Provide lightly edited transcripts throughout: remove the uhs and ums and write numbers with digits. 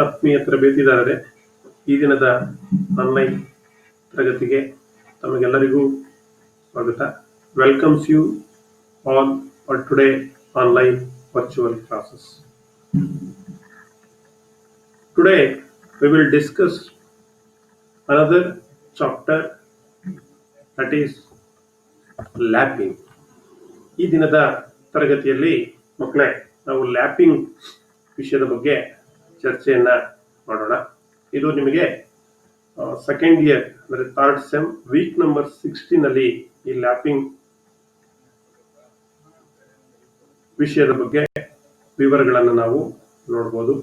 ಆತ್ಮೀಯ ತರಬೇತಿದಾರರೇ, ಈ ದಿನದ ಆನ್ಲೈನ್ ತರಗತಿಗೆ ತಮಗೆಲ್ಲರಿಗೂ ಸ್ವಾಗತ. Welcomes you all for today online virtual classes. Today we will discuss another chapter, that is lapping. ಈ ದಿನದ ತರಗತಿಯಲ್ಲಿ ಮಕ್ಕಳೇ ನಾವು ಲ್ಯಾಪಿಂಗ್ ವಿಷಯದ ಬಗ್ಗೆ ಚರ್ಚೆಯನ್ನ ಮಾಡೋಣ. ಇದು ನಿಮಗೆ ಸೆಕೆಂಡ್ ಇಯರ್ ಅಂದರೆ ಥರ್ಡ್ ಸೆಮ್ ವೀಕ್ ನಂಬರ್ 16 ಅಲ್ಲಿ ಈ ಲ್ಯಾಪಿಂಗ್ ವಿಷಯದ ಬಗ್ಗೆ ವಿವರಗಳನ್ನು ನಾವು ನೋಡಬಹುದು.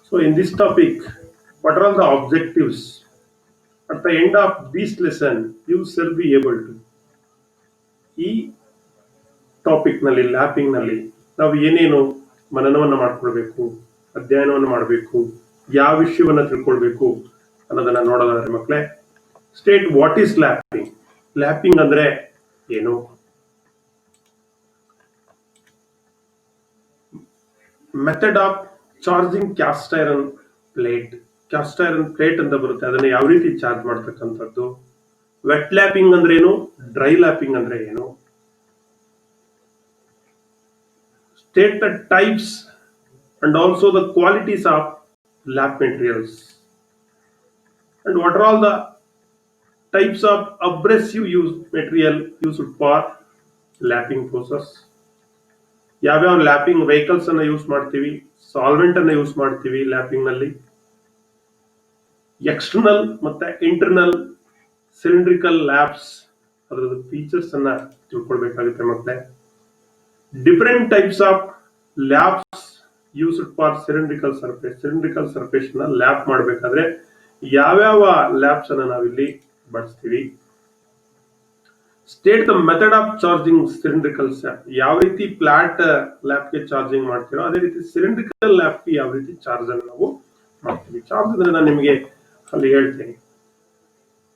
So in this topic, what are the objectives at the end of this lesson you shall be able to. ಈ ಟಾಪಿಕ್ ನಲ್ಲಿ, ಲ್ಯಾಪಿಂಗ್ ನಲ್ಲಿ ನಾವು ಏನೇನು ಮನನವನ್ನು ಮಾಡ್ಕೊಳ್ಬೇಕು, ಅಧ್ಯಯನವನ್ನು ಮಾಡಬೇಕು, ಯಾವ ವಿಷಯವನ್ನ ತಿಳ್ಕೊಳ್ಬೇಕು ಅನ್ನೋದನ್ನ ನೋಡೋದಾದ್ರೆ ಮಕ್ಕಳೇ, state what is lapping. Lapping ಅಂದ್ರೆ ಏನು? Method of charging cast iron plate. Caste iron plate ಅಂತ ಬರುತ್ತೆ, ಅದನ್ನ ಯಾವ ರೀತಿ ಚಾರ್ಜ್ ಮಾಡ್ತಕ್ಕಂಥದ್ದು. ವೆಟ್ ಲ್ಯಾಪಿಂಗ್ ಅಂದ್ರೆ ಏನು, ಡ್ರೈ ಲ್ಯಾಪಿಂಗ್ ಅಂದ್ರೆ ಏನು. State the types and also the qualities of lap materials, and what are all the types of abrasive material used for lapping process. ಯಾವ್ಯಾವ ಲ್ಯಾಪಿಂಗ್ ವೆಹಿಕಲ್ಸ್ ಅನ್ನ ಯೂಸ್ ಮಾಡ್ತೀವಿ, solvent ಅನ್ನ use ಮಾಡ್ತೀವಿ lapping ನಲ್ಲಿ. External ಮತ್ತೆ internal cylindrical laps, ಅದರ features ಅನ್ನ ತಿಳ್ಕೊಳ್ಬೇಕಾಗುತ್ತೆ ಮಕ್ಕಳೇ. Different types of laps used for cylindrical surface. Cylindrical surface ನ ಲ್ಯಾಪ್ ಮಾಡಬೇಕಾದ್ರೆ ಯಾವ್ಯಾವ ಲ್ಯಾಪ್ಸ್ ಅನ್ನ ನಾವಿಲ್ಲಿ ಬಳಸ್ತೀವಿ. State the method of charging cylindrical lap. ಯಾವ ರೀತಿ ಫ್ಲಾಟ್ ಲ್ಯಾಪ್ಗೆ ಚಾರ್ಜಿಂಗ್ ಮಾಡ್ತೀರೋ ಅದೇ ರೀತಿ ಸಿಲಿಂಡ್ರಿಕಲ್ ಲ್ಯಾಪ್ಗೆ ಯಾವ ರೀತಿ ಚಾರ್ಜ್ ಅನ್ನು ನಾವು ಮಾಡ್ತೀವಿ. ಚಾರ್ಜ್ ಅಂದ್ರೆ ನಾನು ನಿಮಗೆ ಅಲ್ಲಿ ಹೇಳ್ತೇನೆ.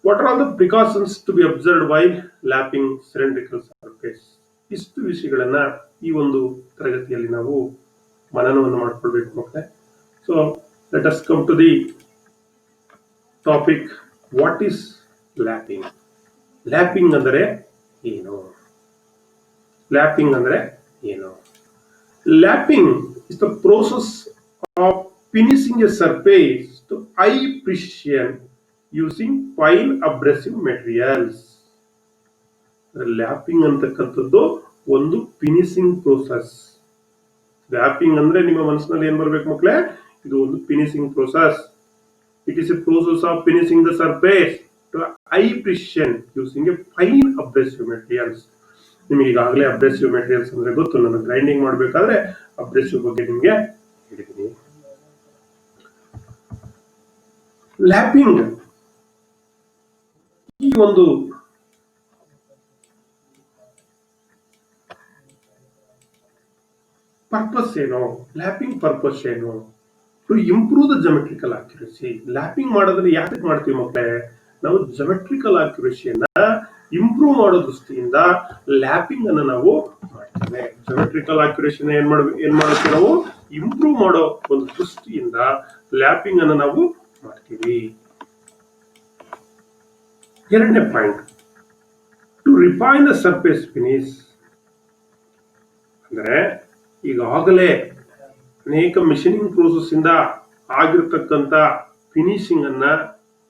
What are all the precautions to be observed while lapping cylindrical surface. ಇಷ್ಟು ವಿಷಯಗಳನ್ನ ಈ ಒಂದು ತರಗತಿಯಲ್ಲಿ ನಾವು ಮನನವನ್ನು ಮಾಡ್ಕೊಳ್ಬೇಕು ಮಕ್ಕಳೇ. So let us come to the topic, what is lapping. Lapping ಅಂದರೆ ಏನು? ಲ್ಯಾಪಿಂಗ್ ಅಂದ್ರೆ ಏನು? Lapping is the process of finishing a surface to high precision using fine abrasive materials. Lapping ಅಂತಕ್ಕಂಥದ್ದು ಒಂದು ಫಿನಿಶಿಂಗ್ ಪ್ರೋಸೆಸ್. ಲ್ಯಾಪಿಂಗ್ ಅಂದ್ರೆ ನಿಮ್ಮ ಮನಸ್ಸಿನಲ್ಲಿ ಏನ್ ಬರ್ಬೇಕು ಮಕ್ಕಳೇ, ಇದು ಒಂದು finishing process. It is a process of finishing the surface to high precision using a fine abrasive materials. ನಿಮಗೆ ಈಗಾಗಲೇ ಅಬ್ರೆಸಿವ್ ಮೆಟೀರಿಯಲ್ಸ್ ಅಂದ್ರೆ ಗೊತ್ತು. ನಾನು ಗ್ರೈಂಡಿಂಗ್ ಮಾಡಬೇಕಾದ್ರೆ ಅಬ್ರೆಸಿವ್ ಬಗ್ಗೆ ನಿಮಗೆ ಹೇಳಿದ್ದೀನಿ. ಲ್ಯಾಪಿಂಗ್ ಈ ಒಂದು ಪರ್ಪಸ್ ಏನು, ಲ್ಯಾಪಿಂಗ್ ಪರ್ಪಸ್ ಏನು? To improve the geometrical accuracy. Lapping ಮಾಡೋದ್ರೆ ಯಾಕೆ ಮಾಡ್ತೀವಿ ಮಕ್ಕಳೇ? ನಾವು ಜಮೆಟ್ರಿಕಲ್ ಅಕ್ಯುರಸಿಯನ್ನ ಇಂಪ್ರೂವ್ ಮಾಡೋ ದೃಷ್ಟಿಯಿಂದ ಲ್ಯಾಪಿಂಗ್ ಅನ್ನ ನಾವು ಮಾಡ್ತೇವೆ. ಜಮೆಟ್ರಿಕಲ್ ಅಕ್ಯುರಸಿನ ಏನ್ ಮಾಡ್ತೀವಿ ನಾವು? ಇಂಪ್ರೂವ್ ಮಾಡೋ ಒಂದು ದೃಷ್ಟಿಯಿಂದ ಲ್ಯಾಪಿಂಗ್ ಅನ್ನ ನಾವು ಮಾಡ್ತೀವಿ. ಎರಡನೇ point, to refine the surface finish. ಅಂದ್ರೆ ಈಗಾಗಲೇ ಅನೇಕ ಮಿಷನಿಂಗ್ ಪ್ರೋಸೆಸ್ ಇಂದ ಆಗಿರ್ತಕ್ಕಂಥ ಫಿನಿಶಿಂಗ್ ಅನ್ನ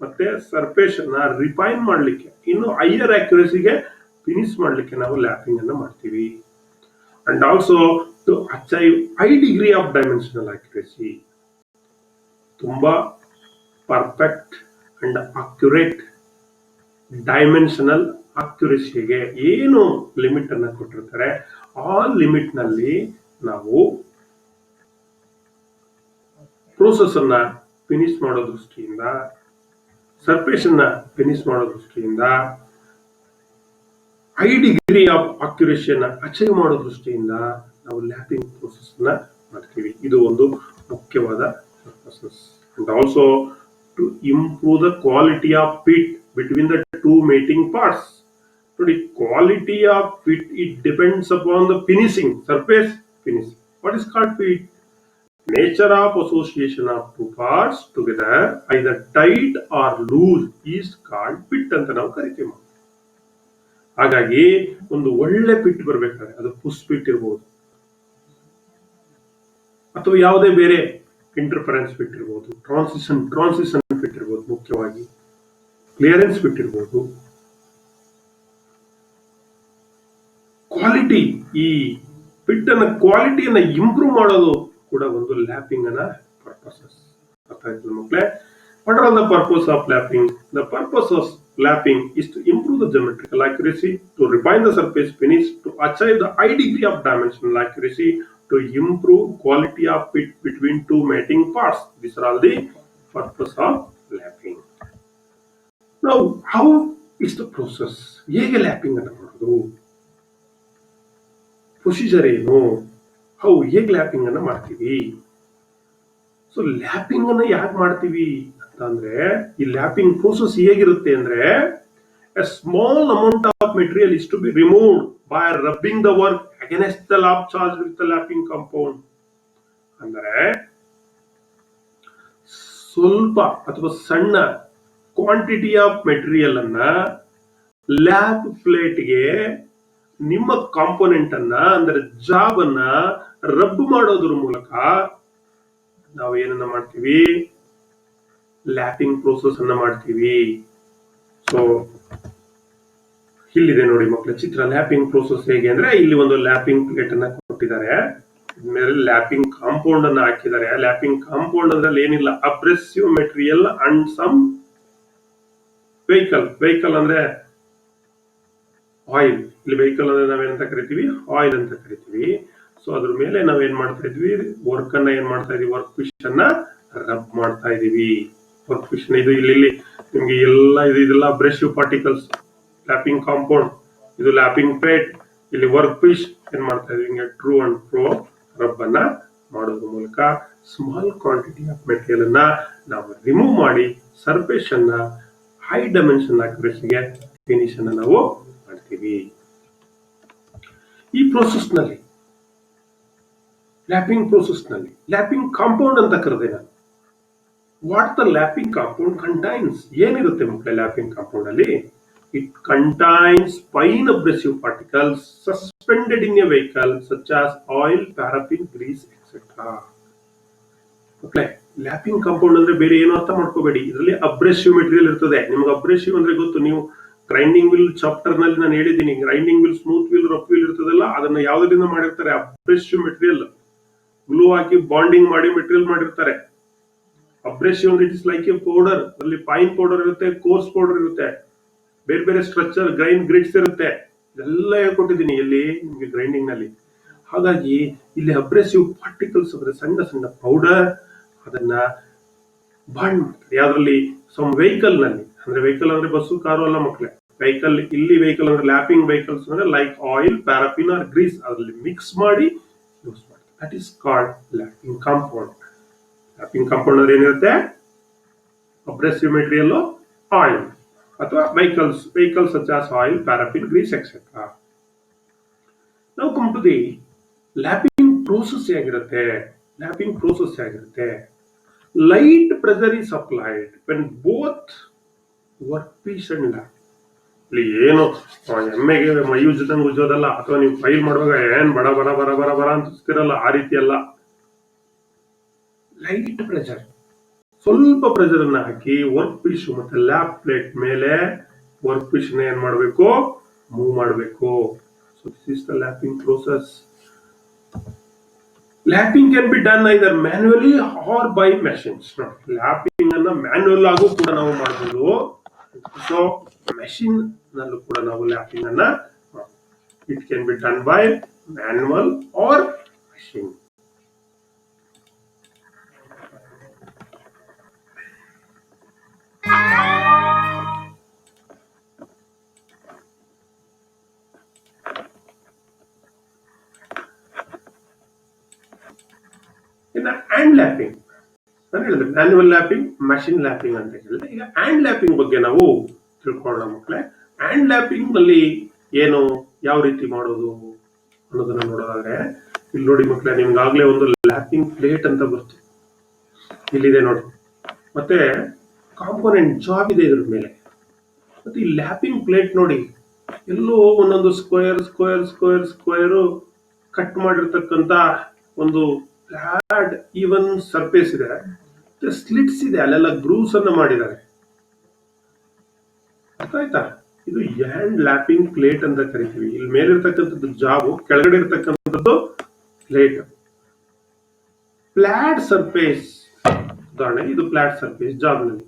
ಮತ್ತೆ ಸರ್ಫೇಸ್ ಅನ್ನ ರಿಫೈನ್ ಮಾಡ್ಲಿಕ್ಕೆ, ಇನ್ನು ಹೈಯರ್ ಅಕ್ಯುರಸಿಗೆ ಫಿನಿಶ್ ಮಾಡ್ಲಿಕ್ಕೆ ನಾವು ಲ್ಯಾಪಿಂಗ್ ಅನ್ನ ಮಾಡ್ತೀವಿ. And also to achieve high degree of dimensional accuracy. ತುಂಬಾ ಪರ್ಫೆಕ್ಟ್ ಅಂಡ್ ಅಕ್ಯುರೇಟ್ ಡೈಮೆನ್ಷನಲ್ ಅಕ್ಯುರಸಿಗೆ ಏನು ಲಿಮಿಟ್ ಅನ್ನ ಕೊಟ್ಟಿರ್ತಾರೆ, ಆ ಲಿಮಿಟ್ ನಲ್ಲಿ ನಾವು ಪ್ರೋಸೆಸ್ ಅನ್ನ ಫಿನಿಶ್ ಮಾಡೋ ದೃಷ್ಟಿಯಿಂದ, ಸರ್ಫೇಸ್ ಅನ್ನ ಫಿನಿಶ್ ಮಾಡೋ ದೃಷ್ಟಿಯಿಂದ, ಹೈ ಡಿಗ್ರಿ ಆಫ್ ಅಕ್ಯುರೇಷನ್ ಅಚೀವ್ ಮಾಡೋ ದೃಷ್ಟಿಯಿಂದ ನಾವು ಲ್ಯಾಪಿಂಗ್ ಪ್ರೋಸೆಸ್ ಅನ್ನ ಮಾಡ್ತೀವಿ. ಇದು ಒಂದು ಮುಖ್ಯವಾದ process. And also to improve the quality of fit between the two mating parts. ನೋಡಿ, quality of fit, it depends upon the finishing, surface finishing. What is called fit? nature of association of two parts together either tight or loose is called pit ಅಂತ ನಾವು ಕರಿತೀವಿ. ಹಾಗಾಗಿ ಒಂದು ಒಳ್ಳೆ pit ಬರ್ಬೇಕಾದ್ರೆ ಅದು ಪುಸ್ pit ಇರಬಹುದು ಅಥವಾ ಯಾವುದೇ ಬೇರೆ ಇಂಟರ್ಫರೆನ್ಸ್ ಪಿಟ್ ಇರಬಹುದು, ಟ್ರಾನ್ಸಿಷನ್ ಪಿಟ್ ಇರಬಹುದು, ಮುಖ್ಯವಾಗಿ ಕ್ಲಿಯರೆನ್ಸ್ ಪಿಟ್ ಇರಬಹುದು. ಕ್ವಾಲಿಟಿ, ಈ ಪಿಟ್ ಅನ್ನ ಕ್ವಾಲಿಟಿಯನ್ನ ಇಂಪ್ರೂವ್ ಮಾಡೋದು ಕೂಡ ಒಂದು ಲ್ಯಾಪಿಂಗ್ ಅನ್ನ ಪರ್ಪಸಸ್. ಅರ್ಥ ಆಯ್ತು ಮಕ್ಕಳೇ? What are the purpose of lapping? The purpose of lapping is to improve the geometrical accuracy, to refine the surface finish, to achieve the high degree of dimensional accuracy, to improve quality of fit between two mating parts. These are all the purpose of lapping. Now, how is the process? ಹೇಗೆ lapping ಅನ್ನು ಮಾಡೋದು? Procedure ಏನು? ಹೇಗೆ lapping ಅನ್ನ ಮಾಡ್ತೀವಿ? So lapping ಅನ್ನ ಯಾಕೆ ಮಾಡ್ತೀವಿ ಅಂತಂದ್ರೆ, ಈ ಲ್ಯಾಪಿಂಗ್ ಪ್ರೋಸೆಸ್ ಹೇಗಿರುತ್ತೆ ಅಂದ್ರೆ, a small amount of material is to be removed by rubbing the work against the lap charge with the lapping compound. ಅಂದ್ರೆ ಸ್ವಲ್ಪ ಅಥವಾ ಸಣ್ಣ ಕ್ವಾಂಟಿಟಿ ಆಫ್ ಮೆಟೀರಿಯಲ್ ಅನ್ನ ಲ್ಯಾಪ್ ಪ್ಲೇಟ್ಗೆ ನಿಮ್ಮ ಕಾಂಪೋನೆಂಟ್ ಅನ್ನ ಅಂದ್ರೆ ಜಾಬ್ ಅನ್ನ ರಬ್ ಮಾಡೋದ್ರ ಮೂಲಕ ನಾವು ಏನನ್ನ ಮಾಡ್ತೀವಿ? ಲ್ಯಾಪಿಂಗ್ ಪ್ರೋಸೆಸ್ ಅನ್ನ ಮಾಡ್ತೀವಿ. ಸೊ ಇಲ್ಲಿದೆ ನೋಡಿ ಮಕ್ಕಳ ಚಿತ್ರ. ಲ್ಯಾಪಿಂಗ್ ಪ್ರೋಸೆಸ್ ಹೇಗೆ ಅಂದ್ರೆ, ಇಲ್ಲಿ ಒಂದು ಲ್ಯಾಪಿಂಗ್ ಪ್ಲೇಟ್ ಅನ್ನ ಕೊಟ್ಟಿದ್ದಾರೆ, ಮೇಲೆ ಲ್ಯಾಪಿಂಗ್ ಕಾಂಪೌಂಡ್ ಅನ್ನ ಹಾಕಿದ್ದಾರೆ. ಲ್ಯಾಪಿಂಗ್ ಕಾಂಪೌಂಡ್ ಅಂದ್ರೆ ಏನಿಲ್ಲ, ಅಬ್ರೆಸಿವ್ ಮೆಟೀರಿಯಲ್ ಅಂಡ್ ಸಮ್ ವೆಹಿಕಲ್ ಅಂದ್ರೆ ಆಯಿಲ್. ಇಲ್ಲಿ ವೆಹಿಕಲ್ ಅಂದ್ರೆ ನಾವೇನಂತ ಕರಿತೀವಿ? ಆಯಿಲ್ ಅಂತ ಕರಿತೀವಿ. ಸೊ ಅದ್ರ ಮೇಲೆ ನಾವೇನ್ ಮಾಡ್ತಾ ಇದ್ವಿ? ವರ್ಕ್ ಅನ್ನ ಏನ್ ಮಾಡ್ತಾ ಇದೀವಿ? ವರ್ಕ್ ಫಿಶ್ ಅನ್ನ ರಬ್ ಮಾಡ್ತಾ ಇದೀವಿ. ವರ್ಕ್ ಫಿಶ್ ಇದು ಇಲ್ಲಿ ನಿಮ್ಗೆ ಇದೆಲ್ಲ ಅಬ್ರೆಸಿವ್ ಪಾರ್ಟಿಕಲ್ಸ್. ಲ್ಯಾಪಿಂಗ್ ಕಾಂಪೌಂಡ್, ಇದು ಲ್ಯಾಪಿಂಗ್ ಪ್ಲೇಟ್, ಇಲ್ಲಿ ವರ್ಕ್ ಫಿಶ್ ಏನ್ ಮಾಡ್ತಾ ಇದೀವಿ? ಹಿಂಗೆ ಟ್ರೂ ಅಂಡ್ ಫ್ರೋ ರಬ್ ಅನ್ನ ಮಾಡೋದ್ರ ಮೂಲಕ ಸ್ಮಾಲ್ ಕ್ವಾಂಟಿಟಿ ಆಫ್ ಮೆಟೀರಿಯಲ್ ಅನ್ನ ನಾವು ರಿಮೂವ್ ಮಾಡಿ ಸರ್ಫೇಸ್ ಅನ್ನ ಹೈ ಡೈಮೆನ್ಷನ್ ಅಕ್ಯುರೇಸಿಗೆ ಫಿನಿಶ್ ಅನ್ನ ನಾವು ಮಾಡ್ತೀವಿ. ಈ ಪ್ರೋಸೆಸ್ ನಲ್ಲಿ, ಲ್ಯಾಪಿಂಗ್ ಪ್ರೋಸೆಸ್ ನಲ್ಲಿ ಲ್ಯಾಪಿಂಗ್ ಕಾಂಪೌಂಡ್ ಅಂತ ಕರೆದೆ ನಾನು. What the lapping compound contains? ಏನಿರುತ್ತೆ ಮಕ್ಕಳೇ ಲ್ಯಾಪಿಂಗ್ ಕಾಂಪೌಂಡ್ ಅಲ್ಲಿ? It contains fine abrasive particles suspended in a vehicle such as oil, paraffin, grease, etc. Okay, lapping compound ಅಂದ್ರೆ ಬೇರೆ ಏನು ಅರ್ಥ ಮಾಡ್ಕೋಬೇಡಿ. ಇದರಲ್ಲಿ ಅಬ್ರೆಸಿವ್ ಮೆಟೀರಿಯಲ್ ಇರ್ತದೆ. ನಿಮ್ಗೆ ಅಬ್ರೆಸಿವ್ ಅಂದ್ರೆ ಗೊತ್ತು, ನೀವು ಗ್ರೈಂಡಿಂಗ್ ವಿಲ್ ಚಾಪ್ಟರ್ ನಲ್ಲಿ ನಾನು ಹೇಳಿದ್ದೀನಿ. Grinding will, smooth will, rough will ಇರ್ತದಲ್ಲ, ಅದನ್ನ ಯಾವ್ದರಿಂದ ಮಾಡಿರ್ತಾರೆ? ಅಬ್ರೆಸಿವ್ ಮೆಟೀರಿಯಲ್. ಗ್ಲೂ ಹಾಕಿ ಬಾಂಡಿಂಗ್ ಮಾಡಿ ಮೆಟೀರಿಯಲ್ ಮಾಡಿರ್ತಾರೆ. ಅಬ್ರೆಸಿವ್ ಅಂದ್ರೆ it is like A powder. ಅದರಲ್ಲಿ ಫೈನ್ ಪೌಡರ್ ಇರುತ್ತೆ, ಕೋರ್ಸ್ ಪೌಡರ್ ಇರುತ್ತೆ, ಬೇರೆ ಬೇರೆ ಸ್ಟ್ರಕ್ಚರ್, ಗ್ರಿಡ್ಸ್ ಇರುತ್ತೆ. ಇದೆಲ್ಲ ಹೇಳ್ಕೊಟ್ಟಿದ್ದೀನಿ ಎಲ್ಲಿ? ನಿಮ್ಗೆ ಗ್ರೈಂಡಿಂಗ್ ನಲ್ಲಿ. ಹಾಗಾಗಿ ಇಲ್ಲಿ ಅಬ್ರೆಸಿವ್ ಪಾರ್ಟಿಕಲ್ಸ್ ಅಂದ್ರೆ ಸಣ್ಣ ಸಣ್ಣ ಪೌಡರ್, ಅದನ್ನ ಬಾಂಡ್ ಮಾಡ್ತಾರೆ. ಯಾವ್ದ್ರಲ್ಲಿ? ಸಮ್ ವೆಹಿಕಲ್ ನಲ್ಲಿ. ಅಂದ್ರೆ ವೆಹಿಕಲ್ ಅಂದ್ರೆ ಬಸ್ಸು, ಕಾರು ಅಲ್ಲ ಮಕ್ಕಳೇ. ವೆಹಿಕಲ್, ಇಲ್ಲಿ ವೆಹಿಕಲ್ ಅಂದ್ರೆ ಲ್ಯಾಪಿಂಗ್ ವೆಹಿಕಲ್ಸ್ ಅಂದ್ರೆ like oil, paraffin or grease, ಅದರಲ್ಲಿ ಮಿಕ್ಸ್ ಮಾಡಿ ಯೂಸ್ ಮಾಡ್ತಾರೆ. That is called lapping compound. Lapping compound ಅಂದ್ರೆ ಏನಿರುತ್ತೆ? ಅಬ್ರೆಸಿವ್ ಮೆಟೀರಿಯಲ್, ಆಯಿಲ್ ಅಥವಾ vehicles such as oil, paraffin, grease, etc. Now come to the lapping process. ಹೇಗಿರುತ್ತೆ? Lapping process ಹೇಗಿರುತ್ತೆ? Light pressure is applied when both workpiece and lap. ಇಲ್ಲಿ ಏನು ಎಮ್ಮೆಗೆ ಮೈ ಉಜ್ಜದಂಗೆ ಉಜ್ಜೋದಲ್ಲ, ಅಥವಾ ನೀವು file ಮಾಡುವಾಗ ಏನ್ ಬಡ ಬರ ಬರ ಬರ ಬರ ಅಂತ ಉಜ್ತಿರಲ್ಲ, ಆ ರೀತಿ ಅಲ್ಲ. ಲೈಟ್ ಪ್ರೆಷರ್, ಸ್ವಲ್ಪ ಪ್ರೆಷರ್ ಅನ್ನ ಹಾಕಿ ವರ್ಕ್ ಪೀಸ್ ಮತ್ತೆ ಲ್ಯಾಪ್ ಪ್ಲೇಟ್ ಮೇಲೆ ವರ್ಕ್ ಪೀಸ್ ನ ಏನ್ ಮಾಡಬೇಕು? ಮೂವ್ ಮಾಡಬೇಕು. So this is the lapping process. Lapping can be done either manually or by machines. Lapping ಅನ್ನ ಮ್ಯಾನ್ಯುಯಲ್ ಆಗೂ ಕೂಡ ನಾವು ಮಾಡಬಹುದು. ಸೊ ಮೆಷಿನ್ ನಲ್ಲೂ ಕೂಡ ನಾವು ಲ್ಯಾಪಿಂಗ್ ಅನ್ನ it can be done by manual or machine. ಇನ್ನು ಹ್ಯಾಂಡ್ ಲ್ಯಾಪಿಂಗ್ ನಾನು ಹೇಳಿದೆ, ಮ್ಯಾನ್ಯುವಲ್ ಲ್ಯಾಪಿಂಗ್, ಮಷಿನ್ ಲ್ಯಾಪಿಂಗ್ ಅಂತ ಹೇಳಿದೆ. ಈಗ ಹ್ಯಾಂಡ್ ಲ್ಯಾಪಿಂಗ್ ಬಗ್ಗೆ ನಾವು ತಿಳ್ಕೊಳ್ಳೋಣ ಮಕ್ಕಳೇ. ಹ್ಯಾಂಡ್ ಲ್ಯಾಪಿಂಗ್ ನಲ್ಲಿ ಯಾವ ರೀತಿ ಮಾಡೋದು ಅನ್ನೋದನ್ನ ನೋಡೋದಾದ್ರೆ, ಇಲ್ಲಿ ನೋಡಿ ಮಕ್ಕಳೇ, ನಿಮ್ಗಾಗ್ಲೇ ಒಂದು ಲ್ಯಾಪಿಂಗ್ ಪ್ಲೇಟ್ ಅಂತ ಬರುತ್ತೆ, ಇಲ್ಲಿದೆ ನೋಡಿ. ಮತ್ತೆ ಕಾಂಪೋನೆಂಟ್ ಜಾಬ್ ಇದೆ ಇದ್ರ ಮೇಲೆ. ಮತ್ತೆ ಈ ಲ್ಯಾಪಿಂಗ್ ಪ್ಲೇಟ್ ನೋಡಿ, ಎಲ್ಲೋ ಒಂದೊಂದು ಸ್ಕ್ವೇರ್ ಕಟ್ ಮಾಡಿರ್ತಕ್ಕಂತ ಒಂದು ಫ್ಲಾಟ್ ಈವನ್ ಸರ್ಫೇಸ್ ಇದೆ, ಸ್ಲಿಟ್ಸ್ ಇದೆ, ಅಲ್ಲೆಲ್ಲ ಗ್ರೂವ್ಸ್ ಅನ್ನ ಮಾಡಿದ್ದಾರೆ. ಅರ್ಥ ಆಯ್ತಾ? ಇದು ಹ್ಯಾಂಡ್ ಲ್ಯಾಪಿಂಗ್ ಪ್ಲೇಟ್ ಅಂತ ಕರಿತೀವಿ. ಇಲ್ಲಿ ಮೇಲಿರ್ತಕ್ಕಂಥದ್ದು ಜಾಬ್, ಕೆಳಗಡೆ ಇರ್ತಕ್ಕಂಥದ್ದು ಪ್ಲೇಟ್. ಫ್ಲಾಟ್ ಸರ್ಫೇಸ್ ಉದಾಹರಣೆ, ಇದು ಫ್ಲಾಟ್ ಸರ್ಫೇಸ್ ಜಾಬ್ ನಲ್ಲಿ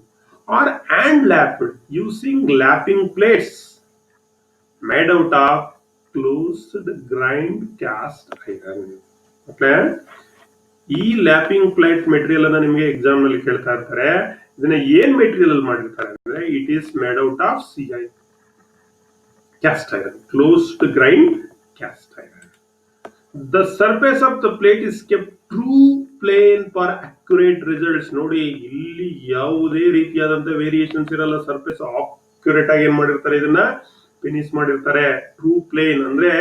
or hand lapped using lapping plates made out of closed grind cast iron. ಮತ್ತೆ ಈ ಲ್ಯಾಪಿಂಗ್ ಪ್ಲೇಟ್ ಮೆಟೀರಿಯಲ್ ಅನ್ನ ನಿಮಗೆ ಎಕ್ಸಾಮ್ ನಲ್ಲಿ ಕೇಳ್ತಾ ಇರ್ತಾರೆ. ಇದನ್ನ ಏನ್ ಮೆಟೀರಿಯಲ್ ಅಲ್ಲಿ ಮಾಡಿರ್ತಾರೆ ಅಂದ್ರೆ, it is made out of CI cast iron, closed grind cast iron. The surface of the plate is kept true plane for accurate results. ನೋಡಿ, ಇಲ್ಲಿ ಯಾವುದೇ ರೀತಿಯಾದಂತ ವೇರಿಯೇಷನ್ಸ್ ಇರಲ್ಲ. ಸರ್ಫೇಸ್ ಅಕ್ಯುರೇಟ್ ಆಗಿ ಏನ್ ಮಾಡಿರ್ತಾರೆ, ಇದನ್ನ ಫಿನಿಶ್ ಮಾಡಿರ್ತಾರೆ. ಟ್ರೂ ಪ್ಲೇನ್ ಅಂದ್ರೆ